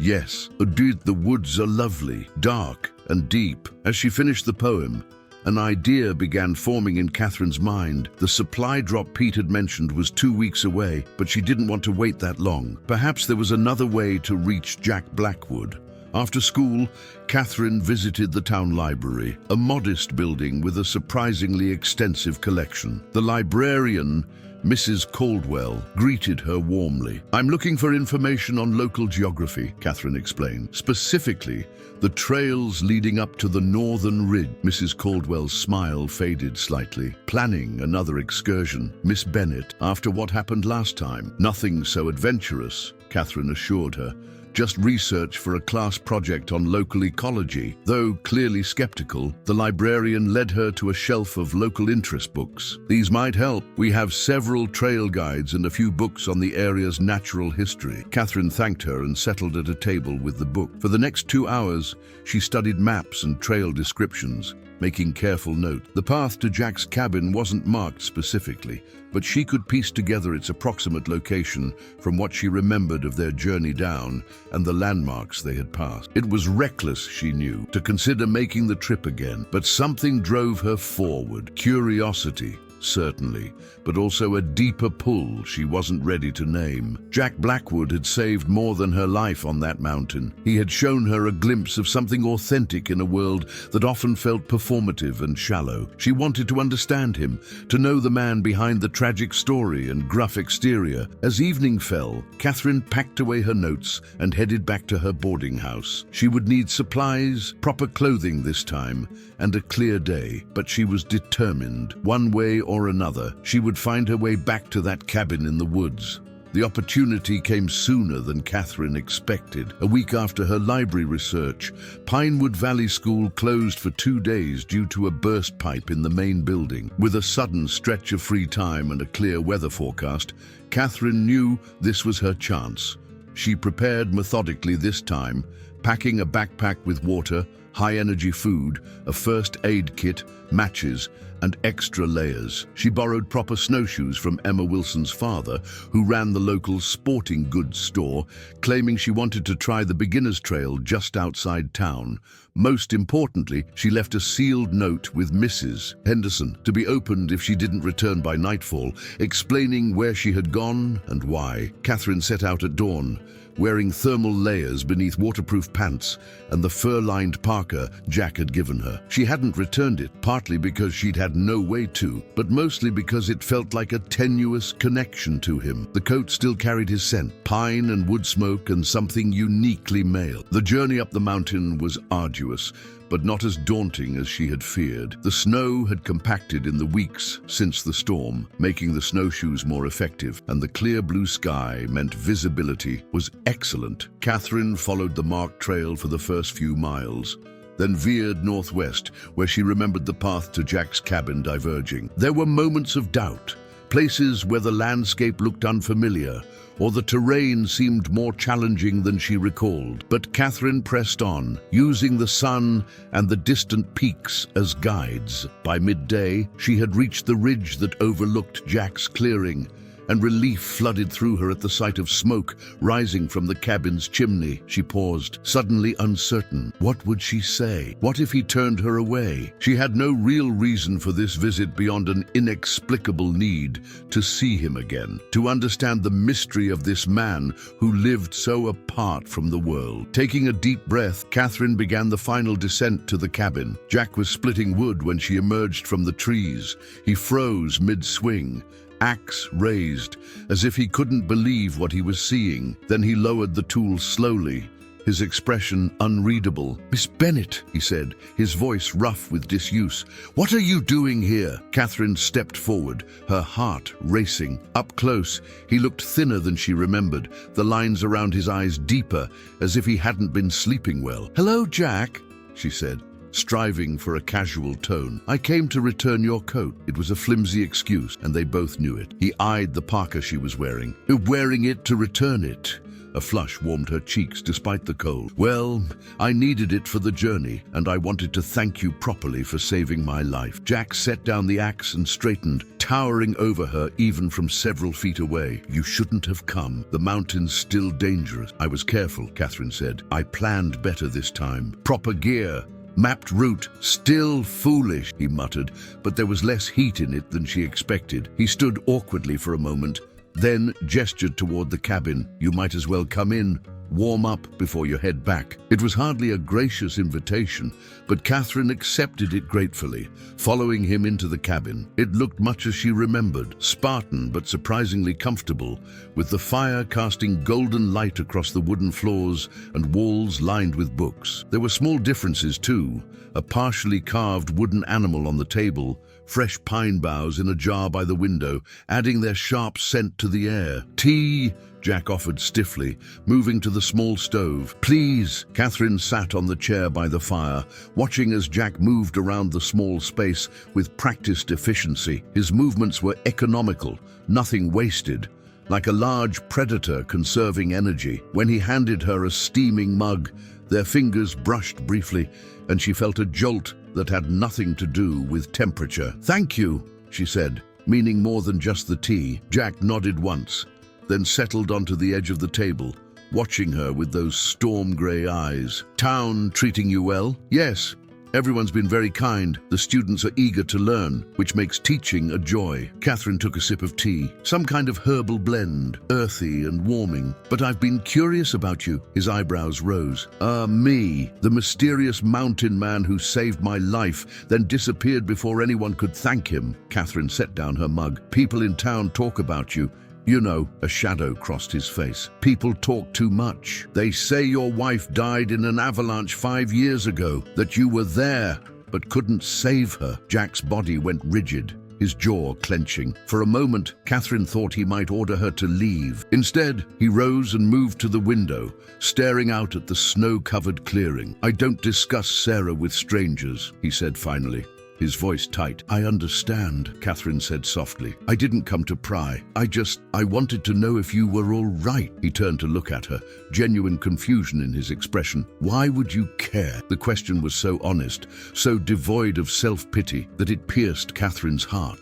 Speaker 1: Yes, dude, the woods are lovely, dark and deep." As she finished the poem, an idea began forming in Catherine's mind. The supply drop Pete had mentioned was 2 weeks away, but she didn't want to wait that long. Perhaps there was another way to reach Jack Blackwood. After school, Catherine visited the town library, a modest building with a surprisingly extensive collection. The librarian, Mrs. Caldwell, greeted her warmly. "I'm looking for information on local geography," Catherine explained. "Specifically, the trails leading up to the northern ridge." Mrs. Caldwell's smile faded slightly. "Planning another excursion, Miss Bennett, after what happened last time." "Nothing so adventurous," Catherine assured her. "Just research for a class project on local ecology." Though clearly skeptical, the librarian led her to a shelf of local interest books. "These might help. We have several trail guides and a few books on the area's natural history." Catherine thanked her and settled at a table with the book. For the next 2 hours, she studied maps and trail descriptions, making careful note. The path to Jack's cabin wasn't marked specifically, but she could piece together its approximate location from what she remembered of their journey down and the landmarks they had passed. It was reckless, she knew, to consider making the trip again, but something drove her forward. Curiosity. certainly, but also a deeper pull she wasn't ready to name. Jack Blackwood had saved more than her life on that mountain. He had shown her a glimpse of something authentic in a world that often felt performative and shallow. She wanted to understand him, to know the man behind the tragic story and gruff exterior. As evening fell, Catherine packed away her notes and headed back to her boarding house. She would need supplies, proper clothing this time, and a clear day, but she was determined. One way or another, she would find her way back to that cabin in the woods. The opportunity came sooner than Catherine expected. A week after her library research, Pinewood Valley School closed for 2 days due to a burst pipe in the main building. With a sudden stretch of free time and a clear weather forecast, Catherine knew this was her chance. She prepared methodically this time, packing a backpack with water, high-energy food, a first aid kit, matches, and extra layers. She borrowed proper snowshoes from Emma Wilson's father, who ran the local sporting goods store, claiming she wanted to try the beginner's trail just outside town. Most importantly, she left a sealed note with Mrs. Henderson to be opened if she didn't return by nightfall, explaining where she had gone and why. Catherine set out at dawn, wearing thermal layers beneath waterproof pants and the fur-lined parka Jack had given her. She hadn't returned it, partly because she'd had no way to, but mostly because it felt like a tenuous connection to him. The coat still carried his scent, pine and wood smoke and something uniquely male. The journey up the mountain was arduous, but not as daunting as she had feared. The snow had compacted in the weeks since the storm, making the snowshoes more effective, and the clear blue sky meant visibility was excellent. Catherine followed the marked trail for the first few miles, then veered northwest, where she remembered the path to Jack's cabin diverging. There were moments of doubt, places where the landscape looked unfamiliar, or the terrain seemed more challenging than she recalled. But Catherine pressed on, using the sun and the distant peaks as guides. By midday, she had reached the ridge that overlooked Jack's clearing, and relief flooded through her at the sight of smoke rising from the cabin's chimney. She paused, suddenly uncertain. What would she say? What if he turned her away? She had no real reason for this visit beyond an inexplicable need to see him again, to understand the mystery of this man who lived so apart from the world. Taking a deep breath, Catherine began the final descent to the cabin. Jack was splitting wood when she emerged from the trees. He froze mid-swing, axe raised, as if he couldn't believe what he was seeing. Then he lowered the tool slowly, his expression unreadable. "Miss Bennet," he said, his voice rough with disuse. "What are you doing here?" Catherine stepped forward, her heart racing. Up close, he looked thinner than she remembered, the lines around his eyes deeper, as if he hadn't been sleeping well. "Hello, Jack," she said, striving for a casual tone. "I came to return your coat." It was a flimsy excuse, and they both knew it. He eyed the parka she was wearing. "Wearing it to return it." A flush warmed her cheeks despite the cold. "Well, I needed it for the journey, and I wanted to thank you properly for saving my life." Jack set down the axe and straightened, towering over her even from several feet away. "You shouldn't have come. The mountain's still dangerous." "I was careful," Catherine said. "I planned better this time. Proper gear, mapped route." "Still foolish," he muttered, but there was less heat in it than she expected. He stood awkwardly for a moment, then gestured toward the cabin. "You might as well come in. Warm up before you head back." It was hardly a gracious invitation, but Catherine accepted it gratefully, following him into the cabin. It looked much as she remembered, Spartan but surprisingly comfortable, with the fire casting golden light across the wooden floors and walls lined with books. There were small differences too, a partially carved wooden animal on the table, fresh pine boughs in a jar by the window, adding their sharp scent to the air. "Tea," Jack offered stiffly, moving to the small stove. "Please." Catherine sat on the chair by the fire, watching as Jack moved around the small space with practiced efficiency. His movements were economical, nothing wasted, like a large predator conserving energy. When he handed her a steaming mug, their fingers brushed briefly, and she felt a jolt that had nothing to do with temperature. "Thank you," she said, meaning more than just the tea. Jack nodded once, then settled onto the edge of the table, watching her with those storm-grey eyes. "Town treating you well?" "Yes, Everyone's been very kind. The students are eager to learn, which makes teaching a joy. Catherine took a sip of tea, some kind of herbal blend, earthy and warming. But I've been curious about you. His eyebrows rose. Me, the mysterious mountain man who saved my life, then disappeared before anyone could thank him. Catherine set down her mug. People in town talk about you. You know, a shadow crossed his face. People talk too much. They say your wife died in an avalanche 5 years ago, that you were there, but couldn't save her. Jack's body went rigid, his jaw clenching. For a moment, Catherine thought he might order her to leave. Instead, he rose and moved to the window, staring out at the snow-covered clearing. I don't discuss Sarah with strangers, he said finally, his voice tight. I understand, Catherine said softly. I didn't come to pry. I wanted to know if you were all right. He turned to look at her, genuine confusion in his expression. Why would you care? The question was so honest, so devoid of self-pity, that it pierced Catherine's heart.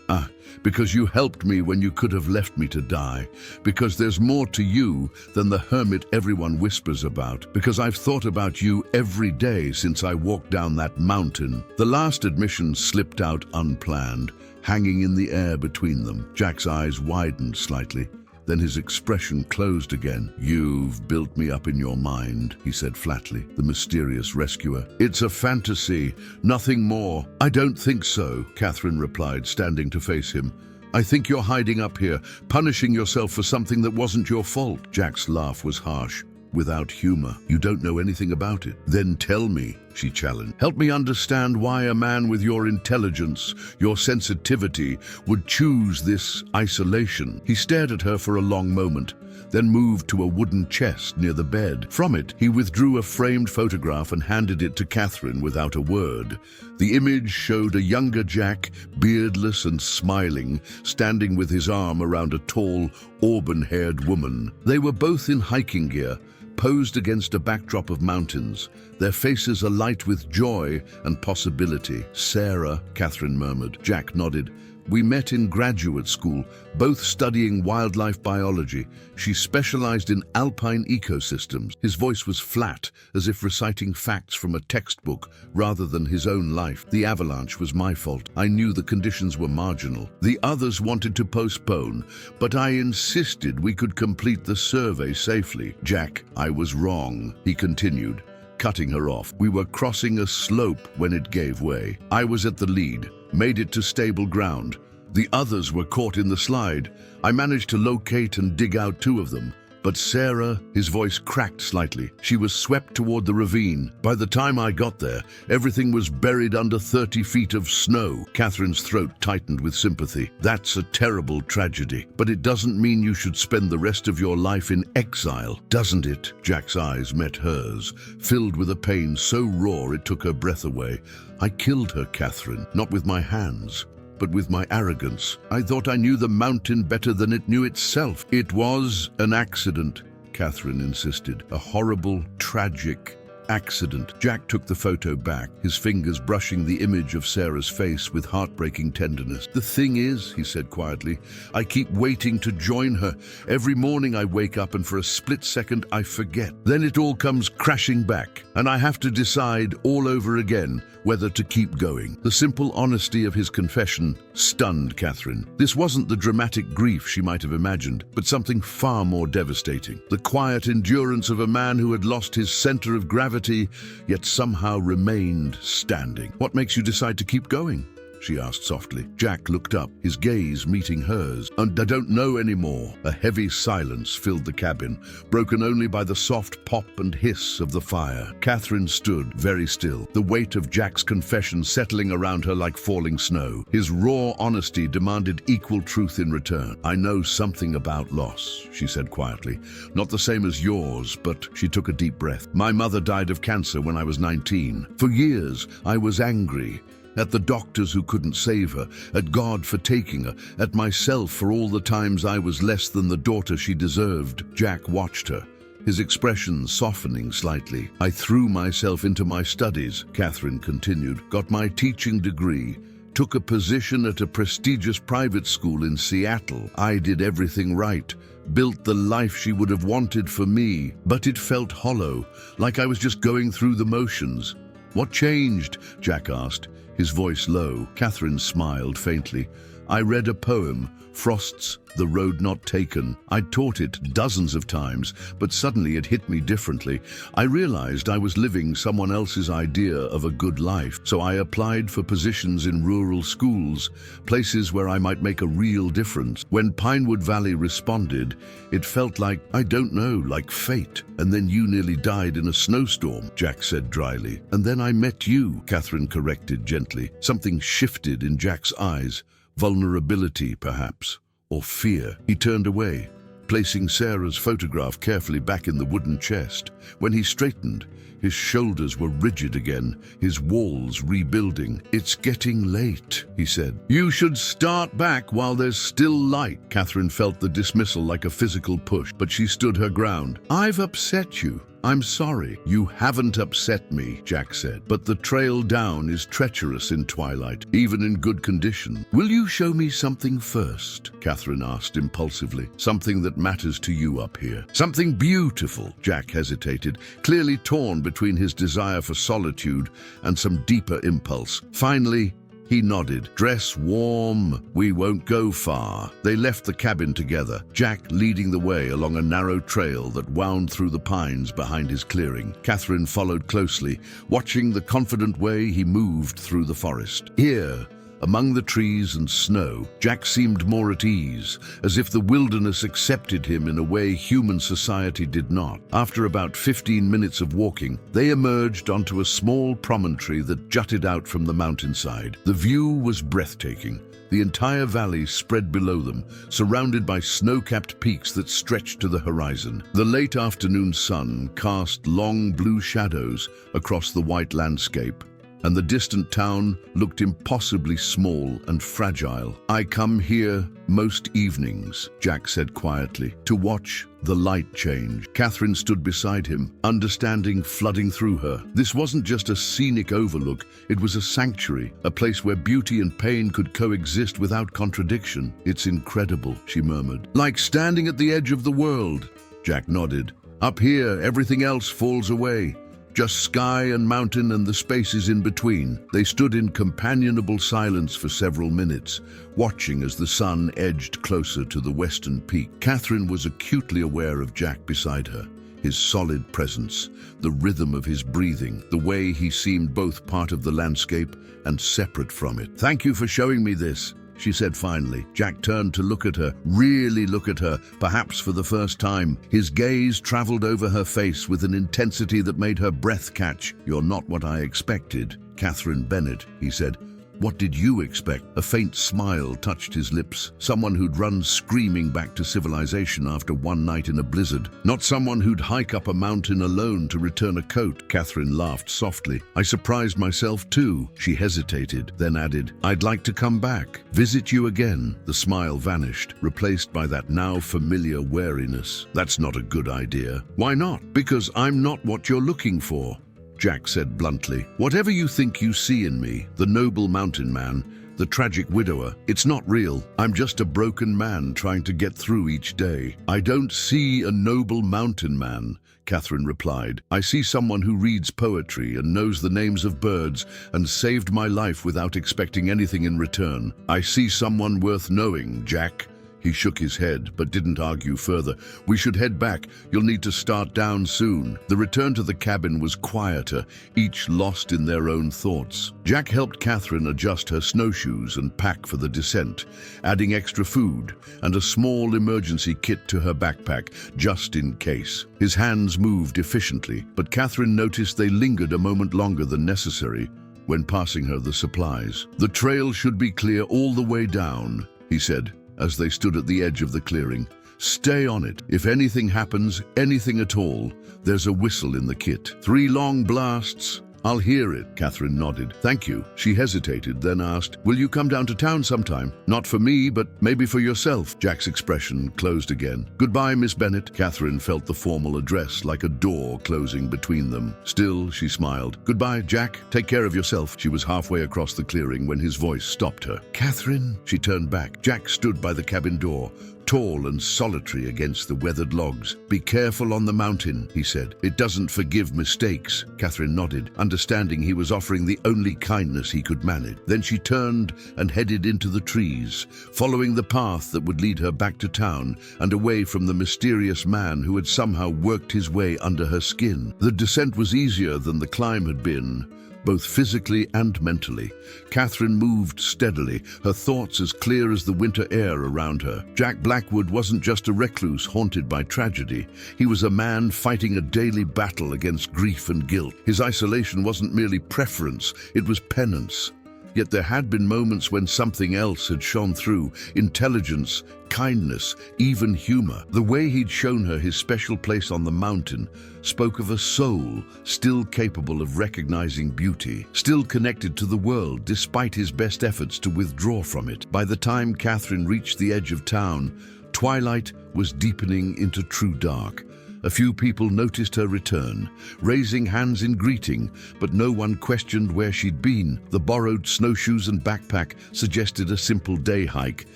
Speaker 1: Because you helped me when you could have left me to die. Because there's more to you than the hermit everyone whispers about. Because I've thought about you every day since I walked down that mountain. The last admission slipped out unplanned, hanging in the air between them. Jack's eyes widened slightly. Then his expression closed again. You've built me up in your mind, he said flatly, the mysterious rescuer. It's a fantasy, nothing more. I don't think so, Catherine replied, standing to face him. I think you're hiding up here, punishing yourself for something that wasn't your fault. Jack's laugh was harsh, without humor. You don't know anything about it. Then tell me, she challenged. Help me understand why a man with your intelligence, your sensitivity, would choose this isolation. He stared at her for a long moment, then moved to a wooden chest near the bed. From it, he withdrew a framed photograph and handed it to Catherine without a word. The image showed a younger Jack, beardless and smiling, standing with his arm around a tall, auburn-haired woman. They were both in hiking gear, posed against a backdrop of mountains, their faces alight with joy and possibility. Sarah, Catherine murmured. Jack nodded. We met in graduate school, both studying wildlife biology. She specialized in alpine ecosystems. His voice was flat, as if reciting facts from a textbook rather than his own life. The avalanche was my fault. I knew the conditions were marginal. The others wanted to postpone, but I insisted we could complete the survey safely. Jack, I was wrong, he continued, cutting her off. We were crossing a slope when it gave way. I was at the lead, made it to stable ground. The others were caught in the slide. I managed to locate and dig out 2 of them. But Sarah, his voice cracked slightly. She was swept toward the ravine. By the time I got there, everything was buried under 30 feet of snow. Catherine's throat tightened with sympathy. That's a terrible tragedy. But it doesn't mean you should spend the rest of your life in exile, doesn't it? Jack's eyes met hers, filled with a pain so raw it took her breath away. I killed her, Catherine, not with my hands, but with my arrogance. I thought I knew the mountain better than it knew itself. It was an accident, Catherine insisted. A horrible, tragic accident. Jack took the photo back, his fingers brushing the image of Sarah's face with heartbreaking tenderness. The thing is, he said quietly, I keep waiting to join her. Every morning I wake up and for a split second I forget. Then it all comes crashing back, and I have to decide all over again whether to keep going. The simple honesty of his confession stunned Catherine. This wasn't the dramatic grief she might have imagined, but something far more devastating. The quiet endurance of a man who had lost his center of gravity, yet somehow remained standing. What makes you decide to keep going? She asked softly. Jack looked up, his gaze meeting hers. And I don't know anymore. A heavy silence filled the cabin, broken only by the soft pop and hiss of the fire. Catherine stood very still, the weight of Jack's confession settling around her like falling snow. His raw honesty demanded equal truth in return. I know something about loss, she said quietly. Not the same as yours, but she took a deep breath. My mother died of cancer when I was 19. For years, I was angry. At the doctors who couldn't save her, at God for taking her, at myself for all the times I was less than the daughter she deserved. Jack watched her, his expression softening slightly. I threw myself into my studies, Catherine continued, got my teaching degree, took a position at a prestigious private school in Seattle. I did everything right, built the life she would have wanted for me, but it felt hollow, like I was just going through the motions. What changed? Jack asked, his voice low. Catherine smiled faintly. I read a poem, Frost's The Road Not Taken. I'd taught it dozens of times, but suddenly it hit me differently. I realized I was living someone else's idea of a good life, so I applied for positions in rural schools, places where I might make a real difference. When Pinewood Valley responded, it felt like, I don't know, like fate. And then you nearly died in a snowstorm, Jack said dryly. And then I met you, Catherine corrected gently. Something shifted in Jack's eyes. Vulnerability, perhaps, or fear. He turned away, placing Sarah's photograph carefully back in the wooden chest. When he straightened, his shoulders were rigid again, his walls rebuilding. It's getting late, he said. You should start back while there's still light. Catherine felt the dismissal like a physical push, but she stood her ground. I've upset you. I'm sorry. You haven't upset me, Jack said. But the trail down is treacherous in twilight, even in good condition. Will you show me something first? Catherine asked impulsively. Something that matters to you up here. Something beautiful. Jack hesitated, clearly torn between his desire for solitude and some deeper impulse. Finally, he nodded. Dress warm. We won't go far. They left the cabin together, Jack leading the way along a narrow trail that wound through the pines behind his clearing. Catherine followed closely, watching the confident way he moved through the forest. Here, among the trees and snow, Jack seemed more at ease, as if the wilderness accepted him in a way human society did not. After about 15 minutes of walking, they emerged onto a small promontory that jutted out from the mountainside. The view was breathtaking. The entire valley spread below them, surrounded by snow-capped peaks that stretched to the horizon. The late afternoon sun cast long blue shadows across the white landscape, and the distant town looked impossibly small and fragile. I come here most evenings, Jack said quietly, to watch the light change. Catherine stood beside him, understanding flooding through her. This wasn't just a scenic overlook, it was a sanctuary, a place where beauty and pain could coexist without contradiction. It's incredible, she murmured. Like standing at the edge of the world, Jack nodded. Up here, everything else falls away. Just sky and mountain and the spaces in between. They stood in companionable silence for several minutes, watching as the sun edged closer to the western peak. Catherine was acutely aware of Jack beside her, his solid presence, the rhythm of his breathing, the way he seemed both part of the landscape and separate from it. Thank you for showing me this, she said finally. Jack turned to look at her, really look at her, perhaps for the first time. His gaze traveled over her face with an intensity that made her breath catch. You're not what I expected, Catherine Bennett, he said. What did you expect? A faint smile touched his lips. Someone who'd run screaming back to civilization after one night in a blizzard. Not someone who'd hike up a mountain alone to return a coat. Catherine laughed softly. I surprised myself too. She hesitated, then added, I'd like to come back, visit you again. The smile vanished, replaced by that now familiar wariness. That's not a good idea. Why not? Because I'm not what you're looking for, Jack said bluntly. Whatever you think you see in me, the noble mountain man, the tragic widower, it's not real. I'm just a broken man trying to get through each day. I don't see a noble mountain man, Catherine replied. I see someone who reads poetry and knows the names of birds and saved my life without expecting anything in return. I see someone worth knowing, Jack. He shook his head, but didn't argue further. We should head back. You'll need to start down soon. The return to the cabin was quieter, each lost in their own thoughts. Jack helped Catherine adjust her snowshoes and pack for the descent, adding extra food and a small emergency kit to her backpack, just in case. His hands moved efficiently, but Catherine noticed they lingered a moment longer than necessary when passing her the supplies. The trail should be clear all the way down, he said, as they stood at the edge of the clearing. Stay on it. If anything happens, anything at all, there's a whistle in the kit. 3 long blasts. I'll hear it, Catherine nodded. Thank you. She hesitated, then asked, will you come down to town sometime? Not for me, but maybe for yourself. Jack's expression closed again. Goodbye, Miss Bennett. Catherine felt the formal address like a door closing between them. Still, she smiled. Goodbye, Jack. Take care of yourself. She was halfway across the clearing when his voice stopped her. Catherine? She turned back. Jack stood by the cabin door, tall and solitary against the weathered logs. "Be careful on the mountain," he said. "It doesn't forgive mistakes." Catherine nodded, understanding he was offering the only kindness he could manage. Then she turned and headed into the trees, following the path that would lead her back to town and away from the mysterious man who had somehow worked his way under her skin. The descent was easier than the climb had been, both physically and mentally. Catherine moved steadily, her thoughts as clear as the winter air around her. Jack Blackwood wasn't just a recluse haunted by tragedy. He was a man fighting a daily battle against grief and guilt. His isolation wasn't merely preference, it was penance. Yet there had been moments when something else had shone through: intelligence, kindness, even humor. The way he'd shown her his special place on the mountain spoke of a soul still capable of recognizing beauty, still connected to the world despite his best efforts to withdraw from it. By the time Catherine reached the edge of town, twilight was deepening into true dark. A few people noticed her return, raising hands in greeting, but no one questioned where she'd been. The borrowed snowshoes and backpack suggested a simple day hike,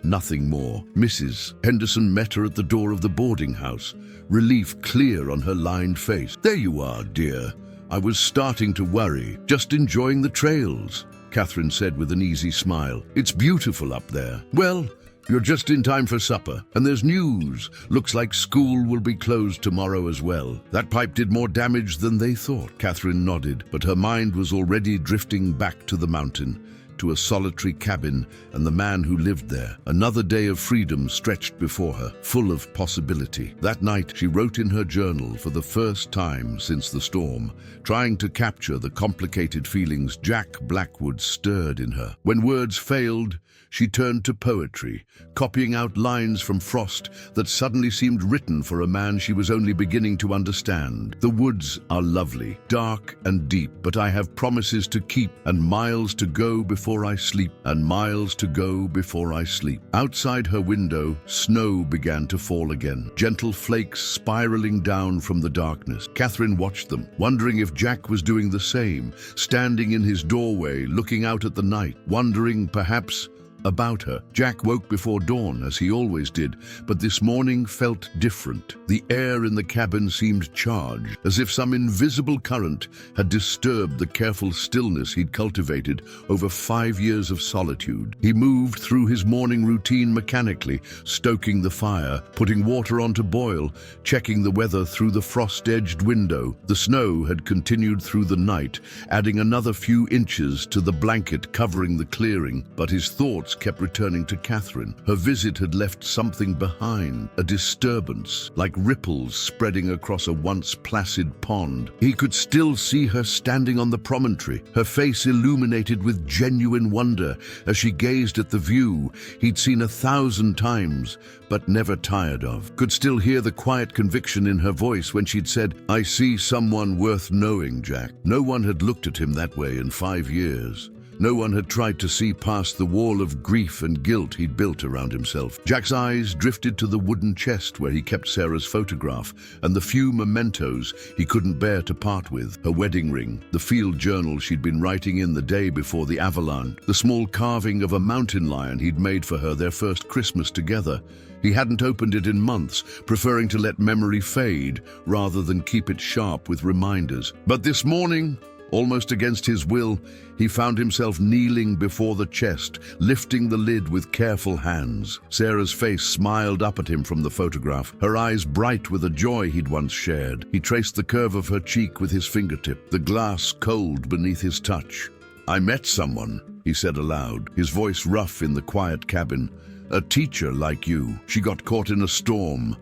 Speaker 1: nothing more. Mrs. Henderson met her at the door of the boarding house, relief clear on her lined face. "There you are, dear. I was starting to worry. Just enjoying the trails," Catherine said with an easy smile. "It's beautiful up there." "Well, you're just in time for supper. And there's news. Looks like school will be closed tomorrow as well." "That pipe did more damage than they thought." Catherine nodded, but her mind was already drifting back to the mountain, to a solitary cabin and the man who lived there. Another day of freedom stretched before her, full of possibility. That night, she wrote in her journal for the first time since the storm, trying to capture the complicated feelings Jack Blackwood stirred in her. When words failed, she turned to poetry, copying out lines from Frost that suddenly seemed written for a man she was only beginning to understand. "The woods are lovely, dark and deep, but I have promises to keep, and miles to go before I sleep, and miles to go before I sleep." Outside her window, snow began to fall again, gentle flakes spiraling down from the darkness. Catherine watched them, wondering if Jack was doing the same, standing in his doorway, looking out at the night, wondering perhaps about her. Jack woke before dawn, as he always did, but this morning felt different. The air in the cabin seemed charged, as if some invisible current had disturbed the careful stillness he'd cultivated over 5 years of solitude. He moved through his morning routine mechanically, stoking the fire, putting water on to boil, checking the weather through the frost-edged window. The snow had continued through the night, adding another few inches to the blanket covering the clearing, but his thoughts kept returning to Catherine. Her visit had left something behind, a disturbance, like ripples spreading across a once placid pond. He could still see her standing on the promontory, her face illuminated with genuine wonder as she gazed at the view he'd seen 1,000 times, but never tired of. Could still hear the quiet conviction in her voice when she'd said, "I see someone worth knowing, Jack." No one had looked at him that way in 5 years. No one had tried to see past the wall of grief and guilt he'd built around himself. Jack's eyes drifted to the wooden chest where he kept Sarah's photograph and the few mementos he couldn't bear to part with: her wedding ring, the field journal she'd been writing in the day before the avalanche, the small carving of a mountain lion he'd made for her their first Christmas together. He hadn't opened it in months, preferring to let memory fade rather than keep it sharp with reminders. But this morning, almost against his will, he found himself kneeling before the chest, lifting the lid with careful hands. Sarah's face smiled up at him from the photograph, her eyes bright with a joy he'd once shared. He traced the curve of her cheek with his fingertip, the glass cold beneath his touch. "I met someone," he said aloud, his voice rough in the quiet cabin. "A teacher like you. She got caught in a storm.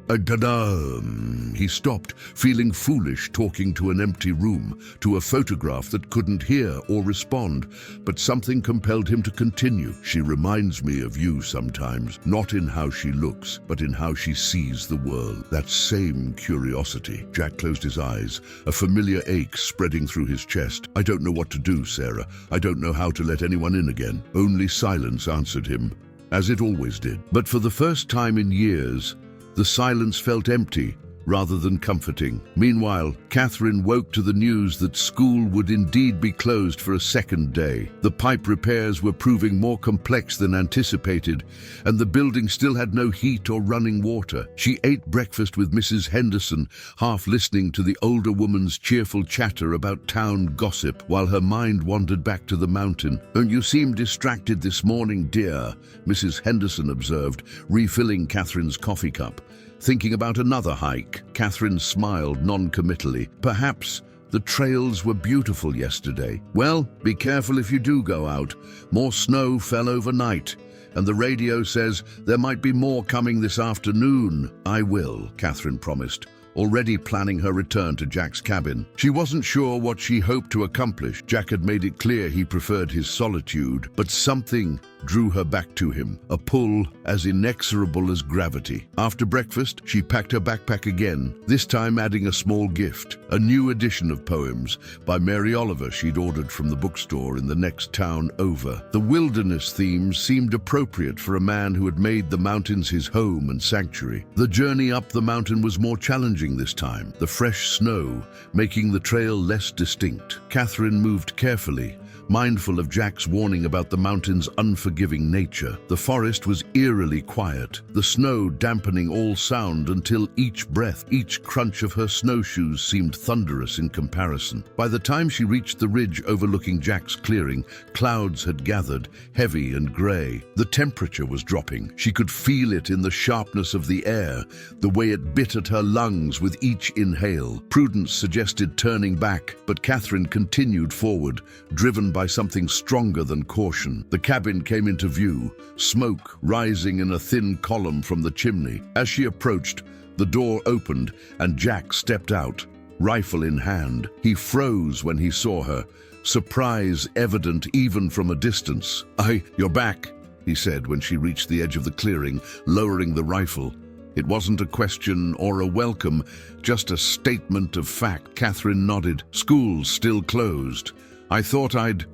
Speaker 1: He stopped, feeling foolish talking to an empty room, to a photograph that couldn't hear or respond, but something compelled him to continue. "She reminds me of you sometimes, not in how she looks, but in how she sees the world." That same curiosity. Jack closed his eyes, a familiar ache spreading through his chest. "I don't know what to do, Sarah. I don't know how to let anyone in again." Only silence answered him, as it always did. But for the first time in years, the silence felt empty rather than comforting. Meanwhile, Catherine woke to the news that school would indeed be closed for a second day. The pipe repairs were proving more complex than anticipated, and the building still had no heat or running water. She ate breakfast with Mrs. Henderson, half listening to the older woman's cheerful chatter about town gossip, while her mind wandered back to the mountain. "And you seem distracted this morning, dear," Mrs. Henderson observed, refilling Catherine's coffee cup. Thinking about another hike, Catherine smiled non-committally. "Perhaps the trails were beautiful yesterday." "Well, be careful if you do go out. More snow fell overnight, and the radio says there might be more coming this afternoon." "I will," Catherine promised, already planning her return to Jack's cabin. She wasn't sure what she hoped to accomplish. Jack had made it clear he preferred his solitude, but something drew her back to him, a pull as inexorable as gravity. After breakfast, she packed her backpack again, this time adding a small gift, a new edition of poems by Mary Oliver she'd ordered from the bookstore in the next town over. The wilderness theme seemed appropriate for a man who had made the mountains his home and sanctuary. The journey up the mountain was more challenging this time, the fresh snow making the trail less distinct. Catherine moved carefully, mindful of Jack's warning about the mountain's unforgiving nature. The forest was eerily quiet, the snow dampening all sound until each breath, each crunch of her snowshoes seemed thunderous in comparison. By the time she reached the ridge overlooking Jack's clearing, clouds had gathered, heavy and grey. The temperature was dropping. She could feel it in the sharpness of the air, the way it bit at her lungs with each inhale. Prudence suggested turning back, but Catherine continued forward, driven by something stronger than caution. The cabin came into view, smoke rising in a thin column from the chimney. As she approached, the door opened and Jack stepped out, rifle in hand. He froze when he saw her, surprise evident even from a distance. "You're back," he said when she reached the edge of the clearing, lowering the rifle. It wasn't a question or a welcome, just a statement of fact. Catherine nodded. "School's still closed. I thought I'd,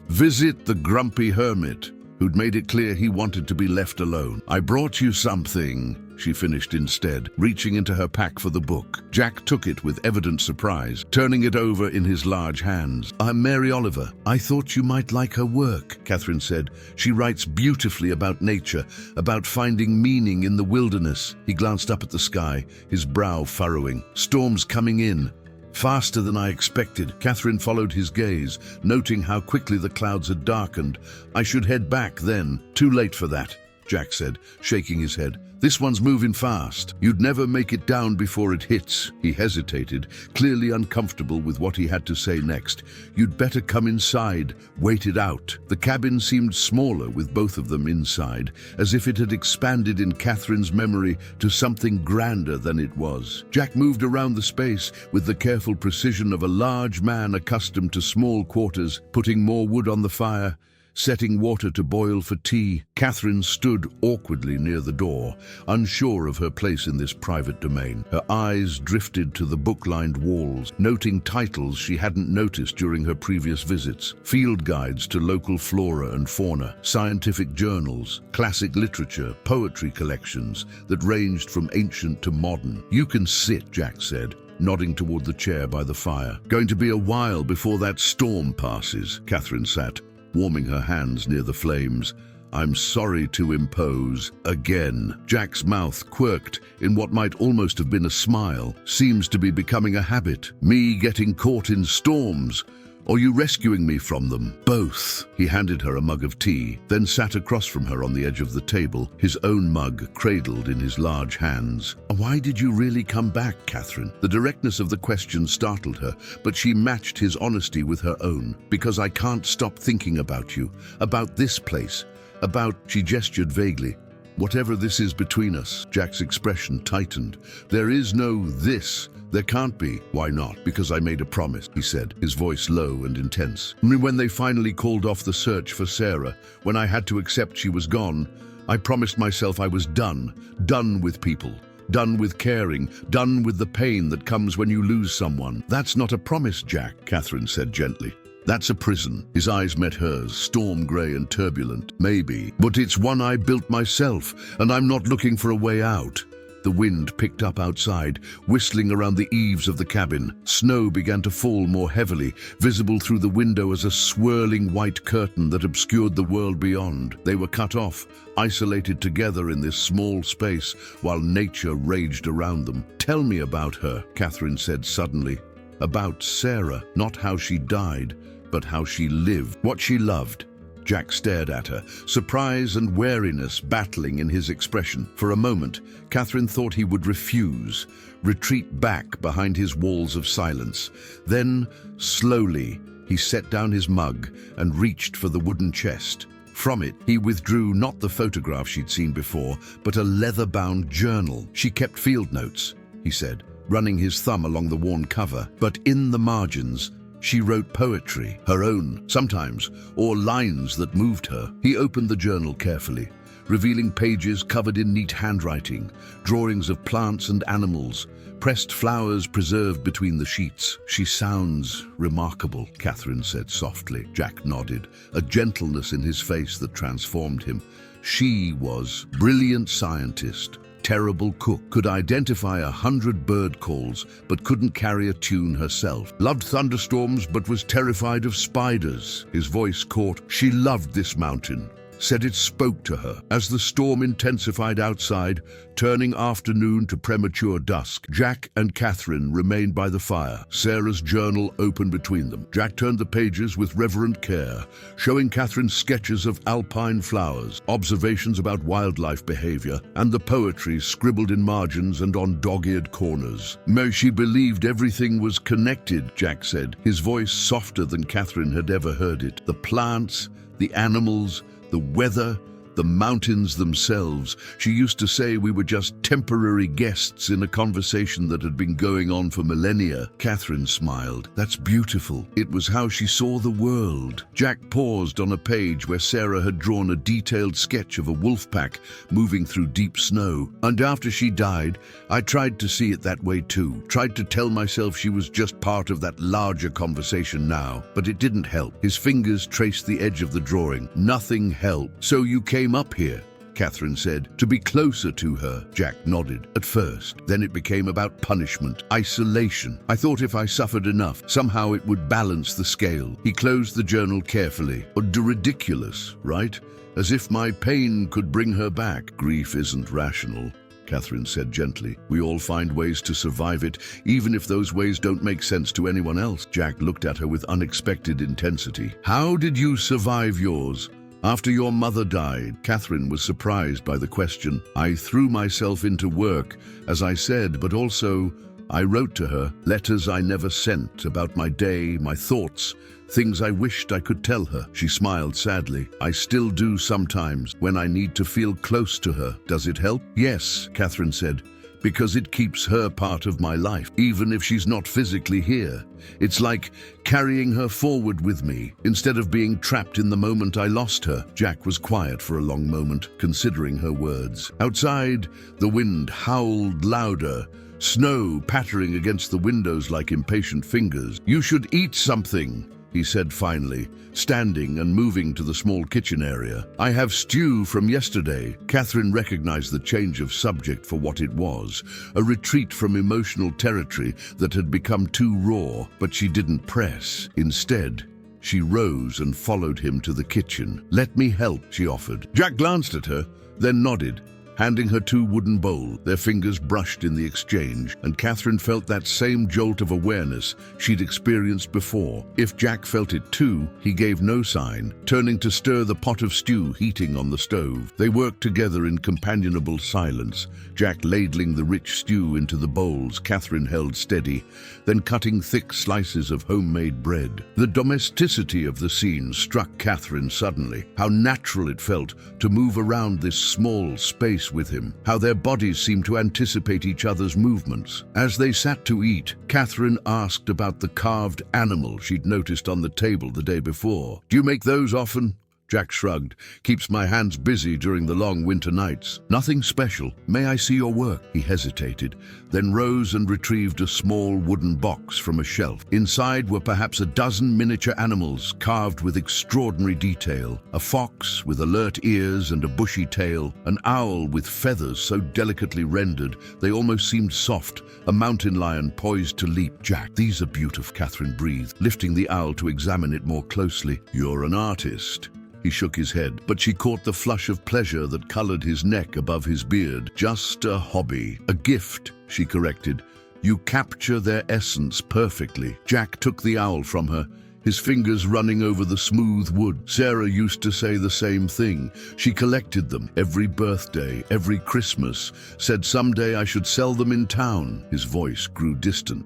Speaker 1: visit the grumpy hermit, who'd made it clear he wanted to be left alone. I brought you something," she finished instead, reaching into her pack for the book. Jack took it with evident surprise, turning it over in his large hands. "I'm Mary Oliver. I thought you might like her work," Catherine said. "She writes beautifully about nature, about finding meaning in the wilderness." He glanced up at the sky, his brow furrowing. "Storm's coming in. Faster than I expected." Catherine followed his gaze, noting how quickly the clouds had darkened. "I should head back then." "Too late for that," Jack said, shaking his head. "This one's moving fast. You'd never make it down before it hits." He hesitated, clearly uncomfortable with what he had to say next. "You'd better come inside. Wait it out." The cabin seemed smaller with both of them inside, as if it had expanded in Catherine's memory to something grander than it was. Jack moved around the space with the careful precision of a large man accustomed to small quarters, putting more wood on the fire, setting water to boil for tea. Catherine stood awkwardly near the door, unsure of her place in this private domain. Her eyes drifted to the book-lined walls, noting titles she hadn't noticed during her previous visits. Field guides to local flora and fauna, scientific journals, classic literature, poetry collections that ranged from ancient to modern. "You can sit," Jack said, nodding toward the chair by the fire. "Going to be a while before that storm passes." Catherine sat, warming her hands near the flames. "I'm sorry to impose again." Jack's mouth quirked in what might almost have been a smile. "Seems to be becoming a habit. Me getting caught in storms, or you rescuing me from them?" "Both." He handed her a mug of tea, then sat across from her on the edge of the table, his own mug cradled in his large hands. "Why did you really come back, Catherine?" The directness of the question startled her, but she matched his honesty with her own. "Because I can't stop thinking about you, about this place, about..." She gestured vaguely. "Whatever this is between us." Jack's expression tightened. "There is no this. There can't be." "Why not?" "Because I made a promise," he said, his voice low and intense. "When they finally called off the search for Sarah, when I had to accept she was gone, I promised myself I was done. Done with people. Done with caring. Done with the pain that comes when you lose someone." "That's not a promise, Jack," Catherine said gently. "That's a prison." His eyes met hers, storm grey and turbulent. "Maybe, but it's one I built myself, and I'm not looking for a way out." The wind picked up outside, whistling around the eaves of the cabin. Snow began to fall more heavily, visible through the window as a swirling white curtain that obscured the world beyond. They were cut off, isolated together in this small space, while nature raged around them. "Tell me about her," Catherine said suddenly. "About Sarah, not how she died, but how she lived, what she loved." Jack stared at her, surprise and wariness battling in his expression. For a moment, Catherine thought he would refuse, retreat back behind his walls of silence. Then, slowly, he set down his mug and reached for the wooden chest. From it, he withdrew not the photograph she'd seen before, but a leather-bound journal. She kept field notes, he said, running his thumb along the worn cover. But in the margins, she wrote poetry, her own, sometimes, or lines that moved her. He opened the journal carefully, revealing pages covered in neat handwriting, drawings of plants and animals, pressed flowers preserved between the sheets. "She sounds remarkable," Catherine said softly. Jack nodded, a gentleness in his face that transformed him. She was brilliant scientist, terrible cook, could identify 100 bird calls, but couldn't carry a tune herself. Loved thunderstorms, but was terrified of spiders. His voice caught. She loved this mountain, said it spoke to her. As the storm intensified outside, turning afternoon to premature dusk, Jack and Catherine remained by the fire, Sarah's journal open between them. Jack turned the pages with reverent care, showing Catherine sketches of alpine flowers, observations about wildlife behavior, and the poetry scribbled in margins and on dog-eared corners. She believed everything was connected, Jack said, his voice softer than Catherine had ever heard it. The plants, the animals, the weather, the mountains themselves. She used to say we were just temporary guests in a conversation that had been going on for millennia. Catherine smiled. That's beautiful. It was how she saw the world. Jack paused on a page where Sarah had drawn a detailed sketch of a wolf pack moving through deep snow. And after she died, I tried to see it that way too. Tried to tell myself she was just part of that larger conversation now. But it didn't help. His fingers traced the edge of the drawing. Nothing helped. So you came up here, Catherine said, to be closer to her. Jack nodded. At first. Then it became about punishment, isolation. I thought if I suffered enough, somehow it would balance the scale. He closed the journal carefully. Ridiculous, right? As if my pain could bring her back. Grief isn't rational, Catherine said gently. We all find ways to survive it, even if those ways don't make sense to anyone else. Jack looked at her with unexpected intensity. How did you survive yours? After your mother died, Catherine was surprised by the question. I threw myself into work, as I said, but also I wrote to her letters I never sent about my day, my thoughts, things I wished I could tell her. She smiled sadly. I still do sometimes when I need to feel close to her. Does it help? Yes, Catherine said, because it keeps her part of my life, even if she's not physically here. It's like carrying her forward with me, instead of being trapped in the moment I lost her. Jack was quiet for a long moment, considering her words. Outside, the wind howled louder, snow pattering against the windows like impatient fingers. You should eat something, he said finally, standing and moving to the small kitchen area. I have stew from yesterday. Catherine recognized the change of subject for what it was, a retreat from emotional territory that had become too raw, but she didn't press. Instead, she rose and followed him to the kitchen. Let me help, she offered. Jack glanced at her, then nodded, handing her 2 wooden bowls. Their fingers brushed in the exchange, and Catherine felt that same jolt of awareness she'd experienced before. If Jack felt it too, he gave no sign, turning to stir the pot of stew heating on the stove. They worked together in companionable silence, Jack ladling the rich stew into the bowls Catherine held steady, then cutting thick slices of homemade bread. The domesticity of the scene struck Catherine suddenly. How natural it felt to move around this small space with him, how their bodies seemed to anticipate each other's movements. As they sat to eat, Catherine asked about the carved animal she'd noticed on the table the day before. Do you make those often? Jack shrugged. Keeps my hands busy during the long winter nights. Nothing special. May I see your work? He hesitated, then rose and retrieved a small wooden box from a shelf. Inside were perhaps a dozen miniature animals carved with extraordinary detail. A fox with alert ears and a bushy tail, an owl with feathers so delicately rendered they almost seemed soft, a mountain lion poised to leap. Jack, these are beautiful, Catherine breathed, lifting the owl to examine it more closely. You're an artist. He shook his head, but she caught the flush of pleasure that colored his neck above his beard. Just a hobby. A gift, she corrected. You capture their essence perfectly. Jack took the owl from her, his fingers running over the smooth wood. Sarah used to say the same thing. She collected them every birthday, every Christmas, said someday I should sell them in town. His voice grew distant.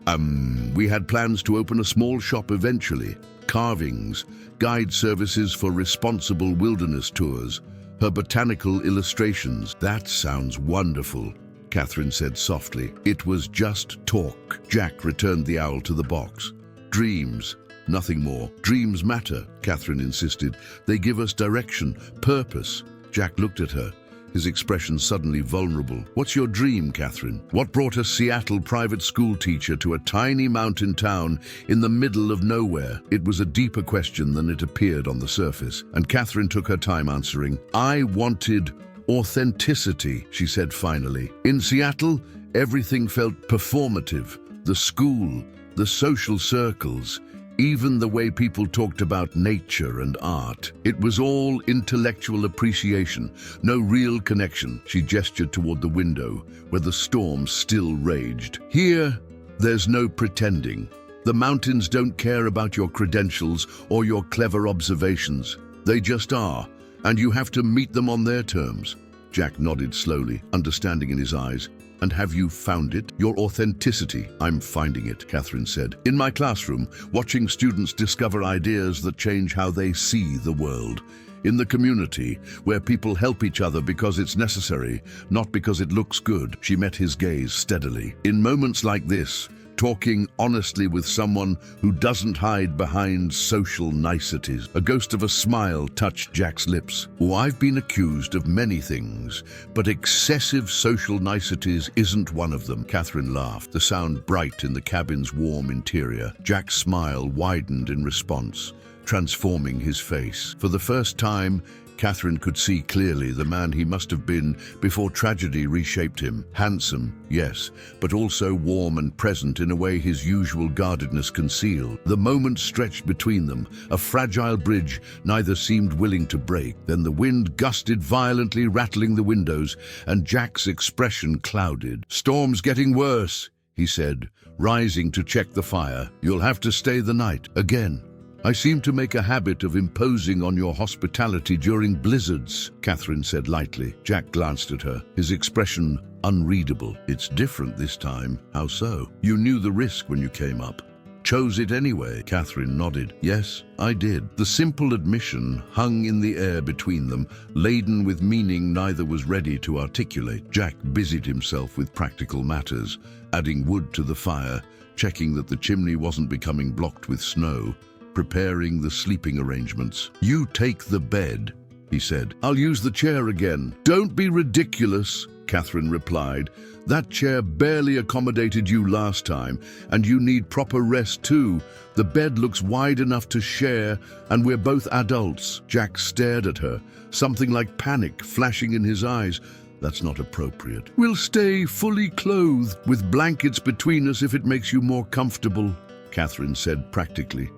Speaker 1: We had plans to open a small shop eventually. Carvings, guide services for responsible wilderness tours, her botanical illustrations. That sounds wonderful, Catherine said softly. It was just talk. Jack returned the owl to the box. Dreams, nothing more. Dreams matter, Catherine insisted. They give us direction, purpose. Jack looked at her, his expression suddenly vulnerable. What's your dream, Catherine? What brought a Seattle private school teacher to a tiny mountain town in the middle of nowhere? It was a deeper question than it appeared on the surface, and Catherine took her time answering. I wanted authenticity, she said finally. In Seattle, everything felt performative. The school, the social circles, even the way people talked about nature and art. It was all intellectual appreciation, no real connection. She gestured toward the window, where the storm still raged. Here, there's no pretending. The mountains don't care about your credentials or your clever observations. They just are, and you have to meet them on their terms. Jack nodded slowly, understanding in his eyes. And have you found it? Your authenticity. I'm finding it, Catherine said. In my classroom, watching students discover ideas that change how they see the world. In the community, where people help each other because it's necessary, not because it looks good. She met his gaze steadily. In moments like this, talking honestly with someone who doesn't hide behind social niceties. A ghost of a smile touched Jack's lips. Oh, I've been accused of many things, but excessive social niceties isn't one of them. Catherine laughed, the sound bright in the cabin's warm interior. Jack's smile widened in response, transforming his face. For the first time, Catherine could see clearly the man he must have been before tragedy reshaped him. Handsome, yes, but also warm and present in a way his usual guardedness concealed. The moment stretched between them, a fragile bridge neither seemed willing to break. Then the wind gusted violently, rattling the windows, and Jack's expression clouded. Storm's getting worse, he said, rising to check the fire. You'll have to stay the night. Again. I seem to make a habit of imposing on your hospitality during blizzards, Catherine said lightly. Jack glanced at her, his expression unreadable. It's different this time. How so? You knew the risk when you came up. Chose it anyway. Catherine nodded. Yes, I did. The simple admission hung in the air between them, laden with meaning neither was ready to articulate. Jack busied himself with practical matters, adding wood to the fire, checking that the chimney wasn't becoming blocked with snow, preparing the sleeping arrangements. You take the bed, he said. I'll use the chair again. Don't be ridiculous, Catherine replied. That chair barely accommodated you last time, and you need proper rest too. The bed looks wide enough to share, and we're both adults. Jack stared at her, something like panic flashing in his eyes. That's not appropriate. We'll stay fully clothed, with blankets between us if it makes you more comfortable, Catherine said practically.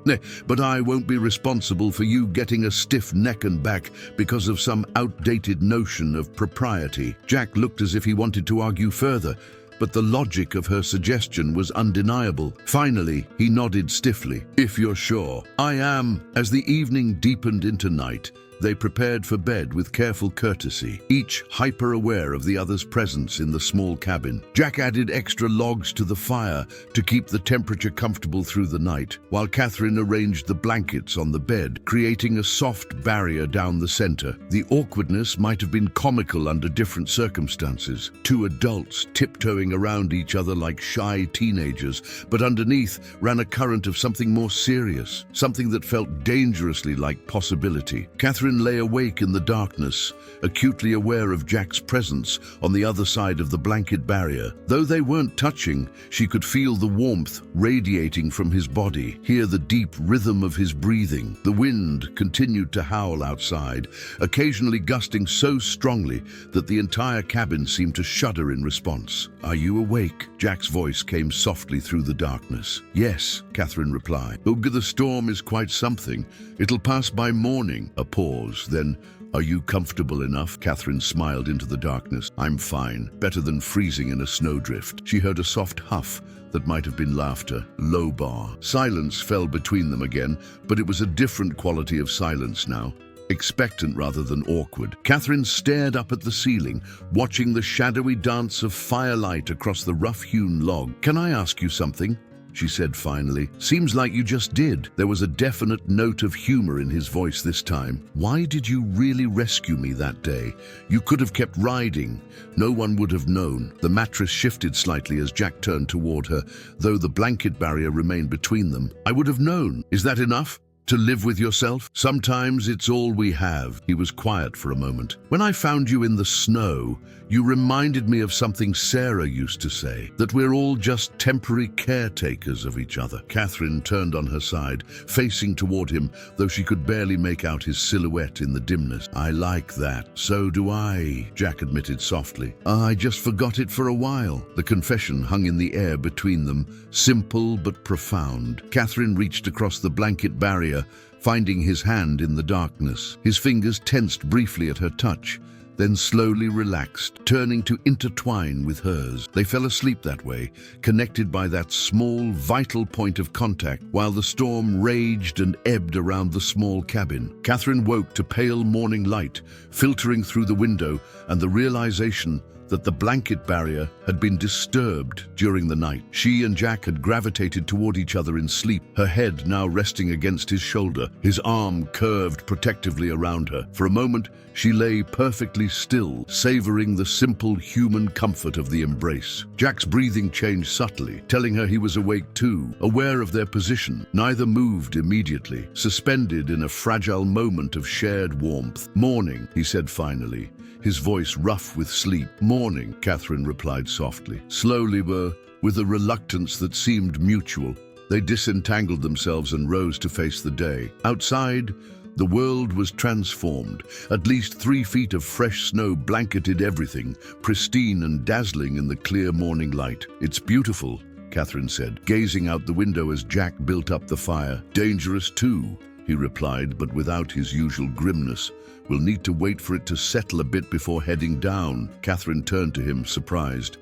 Speaker 1: But I won't be responsible for you getting a stiff neck and back because of some outdated notion of propriety. Jack looked as if he wanted to argue further, but the logic of her suggestion was undeniable. Finally, he nodded stiffly. If you're sure. I am. As the evening deepened into night, they prepared for bed with careful courtesy, each hyper-aware of the other's presence in the small cabin. Jack added extra logs to the fire to keep the temperature comfortable through the night, while Catherine arranged the blankets on the bed, creating a soft barrier down the center. The awkwardness might have been comical under different circumstances. Two adults tiptoeing around each other like shy teenagers, but underneath ran a current of something more serious, something that felt dangerously like possibility. Catherine Catherine lay awake in the darkness, acutely aware of Jack's presence on the other side of the blanket barrier. Though they weren't touching, she could feel the warmth radiating from his body, hear the deep rhythm of his breathing. The wind continued to howl outside, occasionally gusting so strongly that the entire cabin seemed to shudder in response. "Are you awake?" Jack's voice came softly through the darkness. "Yes," Catherine replied. "Ugh, the storm is quite something. It'll pass by morning." A pause, then, "Are you comfortable enough?" Catherine smiled into the darkness. "I'm fine. Better than freezing in a snowdrift." She heard a soft huff that might have been laughter. Low bar. Silence fell between them again, but it was a different quality of silence now. Expectant rather than awkward. Catherine stared up at the ceiling, watching the shadowy dance of firelight across the rough-hewn log. "Can I ask you something?" she said finally. "Seems like you just did." There was a definite note of humor in his voice this time. "Why did you really rescue me that day? You could have kept riding. No one would have known." The mattress shifted slightly as Jack turned toward her, though the blanket barrier remained between them. "I would have known. Is that enough? To live with yourself? Sometimes it's all we have." He was quiet for a moment. "When I found you in the snow, you reminded me of something Sarah used to say, that we're all just temporary caretakers of each other." Catherine turned on her side, facing toward him, though she could barely make out his silhouette in the dimness. "I like that." "So do I," Jack admitted softly. "I just forgot it for a while." The confession hung in the air between them, simple but profound. Catherine reached across the blanket barrier, finding his hand in the darkness. His fingers tensed briefly at her touch, then slowly relaxed, turning to intertwine with hers. They fell asleep that way, connected by that small, vital point of contact, while the storm raged and ebbed around the small cabin. Catherine woke to pale morning light filtering through the window and the realization that the blanket barrier had been disturbed during the night. She and Jack had gravitated toward each other in sleep, her head now resting against his shoulder, his arm curved protectively around her. For a moment, she lay perfectly still, savoring the simple human comfort of the embrace. Jack's breathing changed subtly, telling her he was awake too, aware of their position. Neither moved immediately, suspended in a fragile moment of shared warmth. "Morning," he said finally, his voice rough with sleep. "Morning," Catherine replied softly. Slowly, with a reluctance that seemed mutual, they disentangled themselves and rose to face the day. Outside, the world was transformed. At least 3 feet of fresh snow blanketed everything, pristine and dazzling in the clear morning light. "It's beautiful," Catherine said, gazing out the window as Jack built up the fire. "Dangerous too," he replied, but without his usual grimness. "We'll need to wait for it to settle a bit before heading down." Catherine turned to him, surprised.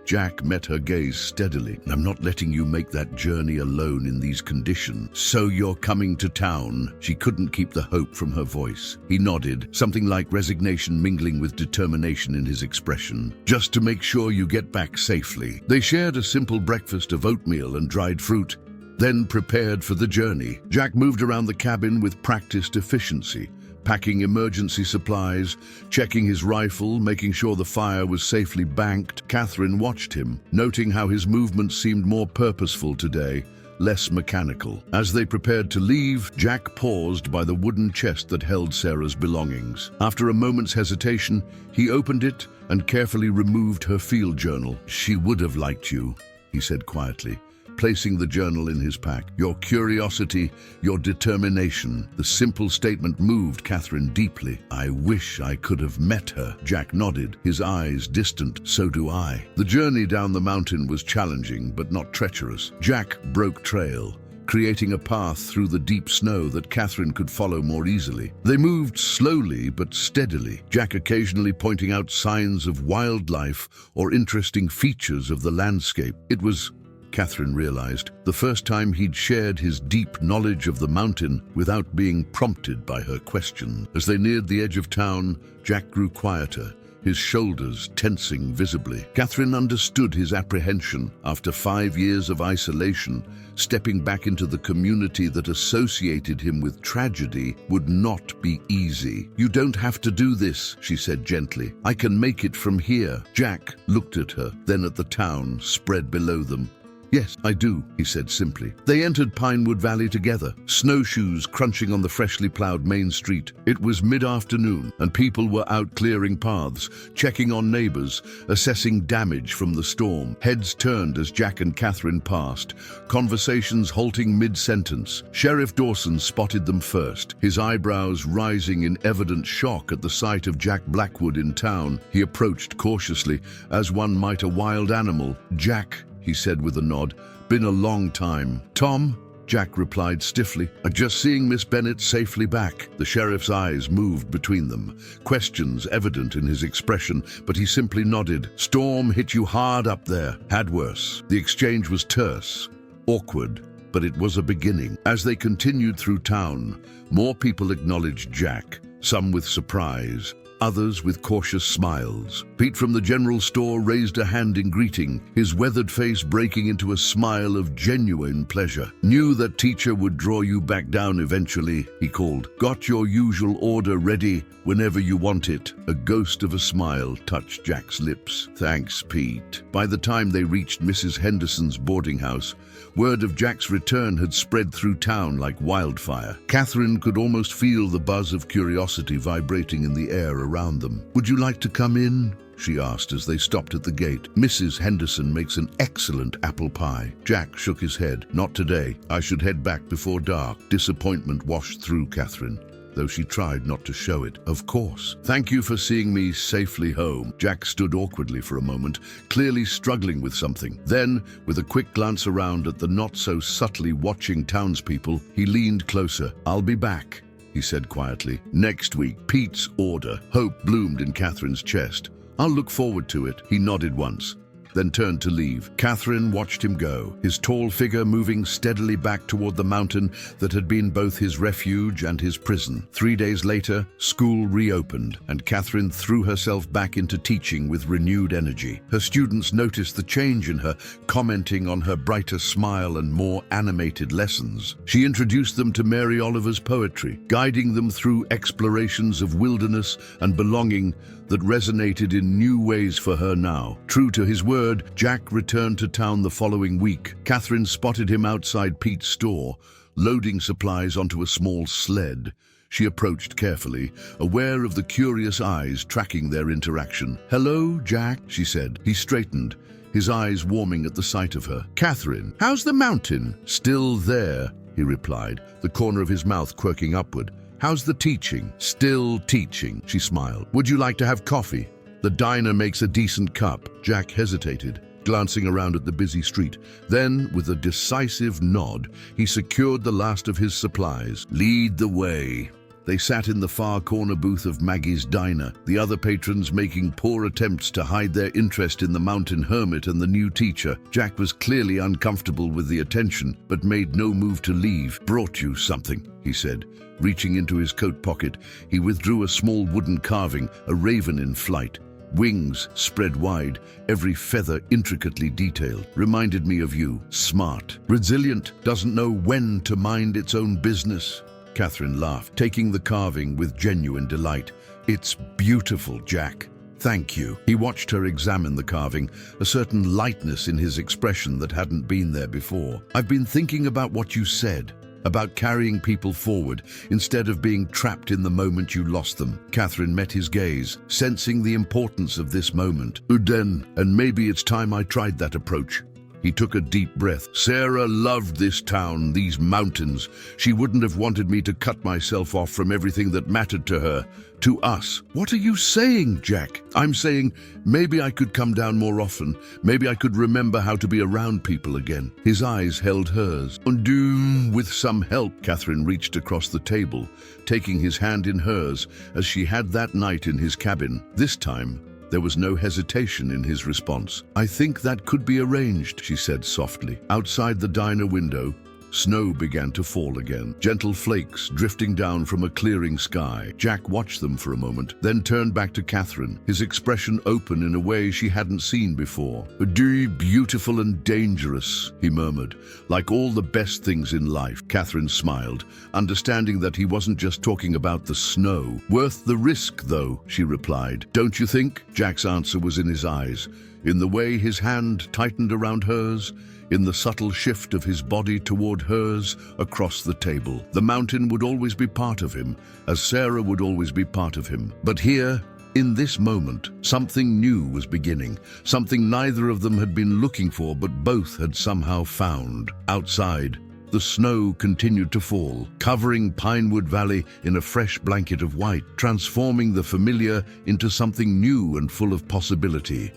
Speaker 1: Jack met her gaze steadily. "I'm not letting you make that journey alone in these conditions." "So you're coming to town?" She couldn't keep the hope from her voice. He nodded, something like resignation mingling with determination in his expression. "Just to make sure you get back safely." They shared a simple breakfast of oatmeal and dried fruit, then prepared for the journey. Jack moved around the cabin with practiced efficiency, packing emergency supplies, checking his rifle, making sure the fire was safely banked. Catherine watched him, noting how his movements seemed more purposeful today, less mechanical. As they prepared to leave, Jack paused by the wooden chest that held Sarah's belongings. After a moment's hesitation, he opened it and carefully removed her field journal. "She would have liked you," he said quietly, placing the journal in his pack. "Your curiosity, your determination." The simple statement moved Catherine deeply. "I wish I could have met her." Jack nodded, his eyes distant. "So do I." The journey down the mountain was challenging, but not treacherous. Jack broke trail, creating a path through the deep snow that Catherine could follow more easily. They moved slowly but steadily, Jack occasionally pointing out signs of wildlife or interesting features of the landscape. It was, Catherine realized, the first time he'd shared his deep knowledge of the mountain without being prompted by her question. As they neared the edge of town, Jack grew quieter, his shoulders tensing visibly. Catherine understood his apprehension. After 5 years of isolation, stepping back into the community that associated him with tragedy would not be easy. "You don't have to do this," she said gently. "I can make it from here." Jack looked at her, then at the town spread below them. "Yes, I do," he said simply. They entered Pinewood Valley together, snowshoes crunching on the freshly plowed main street. It was mid-afternoon, and people were out clearing paths, checking on neighbors, assessing damage from the storm. Heads turned as Jack and Catherine passed, conversations halting mid-sentence. Sheriff Dawson spotted them first, his eyebrows rising in evident shock at the sight of Jack Blackwood in town. He approached cautiously, as one might a wild animal. "Jack," he said with a nod, "been a long time." "Tom," Jack replied stiffly. "Just seeing Miss Bennet safely back." The sheriff's eyes moved between them, questions evident in his expression, but he simply nodded. "Storm hit you hard up there." "Had worse." The exchange was terse, awkward, but it was a beginning. As they continued through town, more people acknowledged Jack, some with surprise, others with cautious smiles. Pete from the general store raised a hand in greeting, his weathered face breaking into a smile of genuine pleasure. "Knew that teacher would draw you back down eventually," he called. "Got your usual order ready whenever you want it." A ghost of a smile touched Jack's lips. "Thanks, Pete." By the time they reached Mrs. Henderson's boarding house, word of Jack's return had spread through town like wildfire. Catherine could almost feel the buzz of curiosity vibrating in the air around them. "Would you like to come in?" she asked as they stopped at the gate. "Mrs. Henderson makes an excellent apple pie." Jack shook his head. "Not today. I should head back before dark." Disappointment washed through Catherine, though she tried not to show it. "Of course. Thank you for seeing me safely home." Jack stood awkwardly for a moment, clearly struggling with something. Then, with a quick glance around at the not-so-subtly watching townspeople, he leaned closer. "I'll be back," he said quietly. "Next week." Pete's order. Hope bloomed in Catherine's chest. "I'll look forward to it." He nodded once, then turned to leave. Catherine watched him go, his tall figure moving steadily back toward the mountain that had been both his refuge and his prison. 3 days later, school reopened, and Catherine threw herself back into teaching with renewed energy. Her students noticed the change in her, commenting on her brighter smile and more animated lessons. She introduced them to Mary Oliver's poetry, guiding them through explorations of wilderness and belonging that resonated in new ways for her now. True to his word, Jack returned to town the following week. Catherine spotted him outside Pete's store, loading supplies onto a small sled. She approached carefully, aware of the curious eyes tracking their interaction. "Hello, Jack," she said. He straightened, his eyes warming at the sight of her. "Catherine, how's the mountain?" "Still there," he replied, the corner of his mouth quirking upward. "How's the teaching?" "Still teaching," she smiled. "Would you like to have coffee? The diner makes a decent cup." Jack hesitated, glancing around at the busy street. Then, with a decisive nod, he secured the last of his supplies. "Lead the way." They sat in the far corner booth of Maggie's diner, the other patrons making poor attempts to hide their interest in the mountain hermit and the new teacher. Jack was clearly uncomfortable with the attention, but made no move to leave. "Brought you something," he said. Reaching into his coat pocket, he withdrew a small wooden carving, a raven in flight. Wings spread wide, every feather intricately detailed. "Reminded me of you. Smart. Resilient. Doesn't know when to mind its own business." Catherine laughed, taking the carving with genuine delight. "It's beautiful, Jack. Thank you." He watched her examine the carving, a certain lightness in his expression that hadn't been there before. "I've been thinking about what you said, about carrying people forward instead of being trapped in the moment you lost them." Catherine met his gaze, sensing the importance of this moment. "Uden, and maybe it's time I tried that approach." He took a deep breath. "Sarah loved this town, these mountains. She wouldn't have wanted me to cut myself off from everything that mattered to her, to us." "What are you saying, Jack?" "I'm saying maybe I could come down more often. Maybe I could remember how to be around people again." His eyes held hers. "Undo, with some help." Catherine reached across the table, taking his hand in hers, as she had that night in his cabin. This time, there was no hesitation in his response. "I think that could be arranged," she said softly. Outside the diner window, snow began to fall again, gentle flakes drifting down from a clearing sky. Jack watched them for a moment, then turned back to Catherine, his expression open in a way she hadn't seen before. "Beautiful and dangerous," he murmured, "like all the best things in life." Catherine smiled, understanding that he wasn't just talking about the snow. "Worth the risk, though," she replied. "Don't you think?" Jack's answer was in his eyes. in the way his hand tightened around hers, in the subtle shift of his body toward hers across the table. The mountain would always be part of him, as Sarah would always be part of him. But here, in this moment, something new was beginning, something neither of them had been looking for but both had somehow found. Outside, the snow continued to fall, covering Pinewood Valley in a fresh blanket of white, transforming the familiar into something new and full of possibility.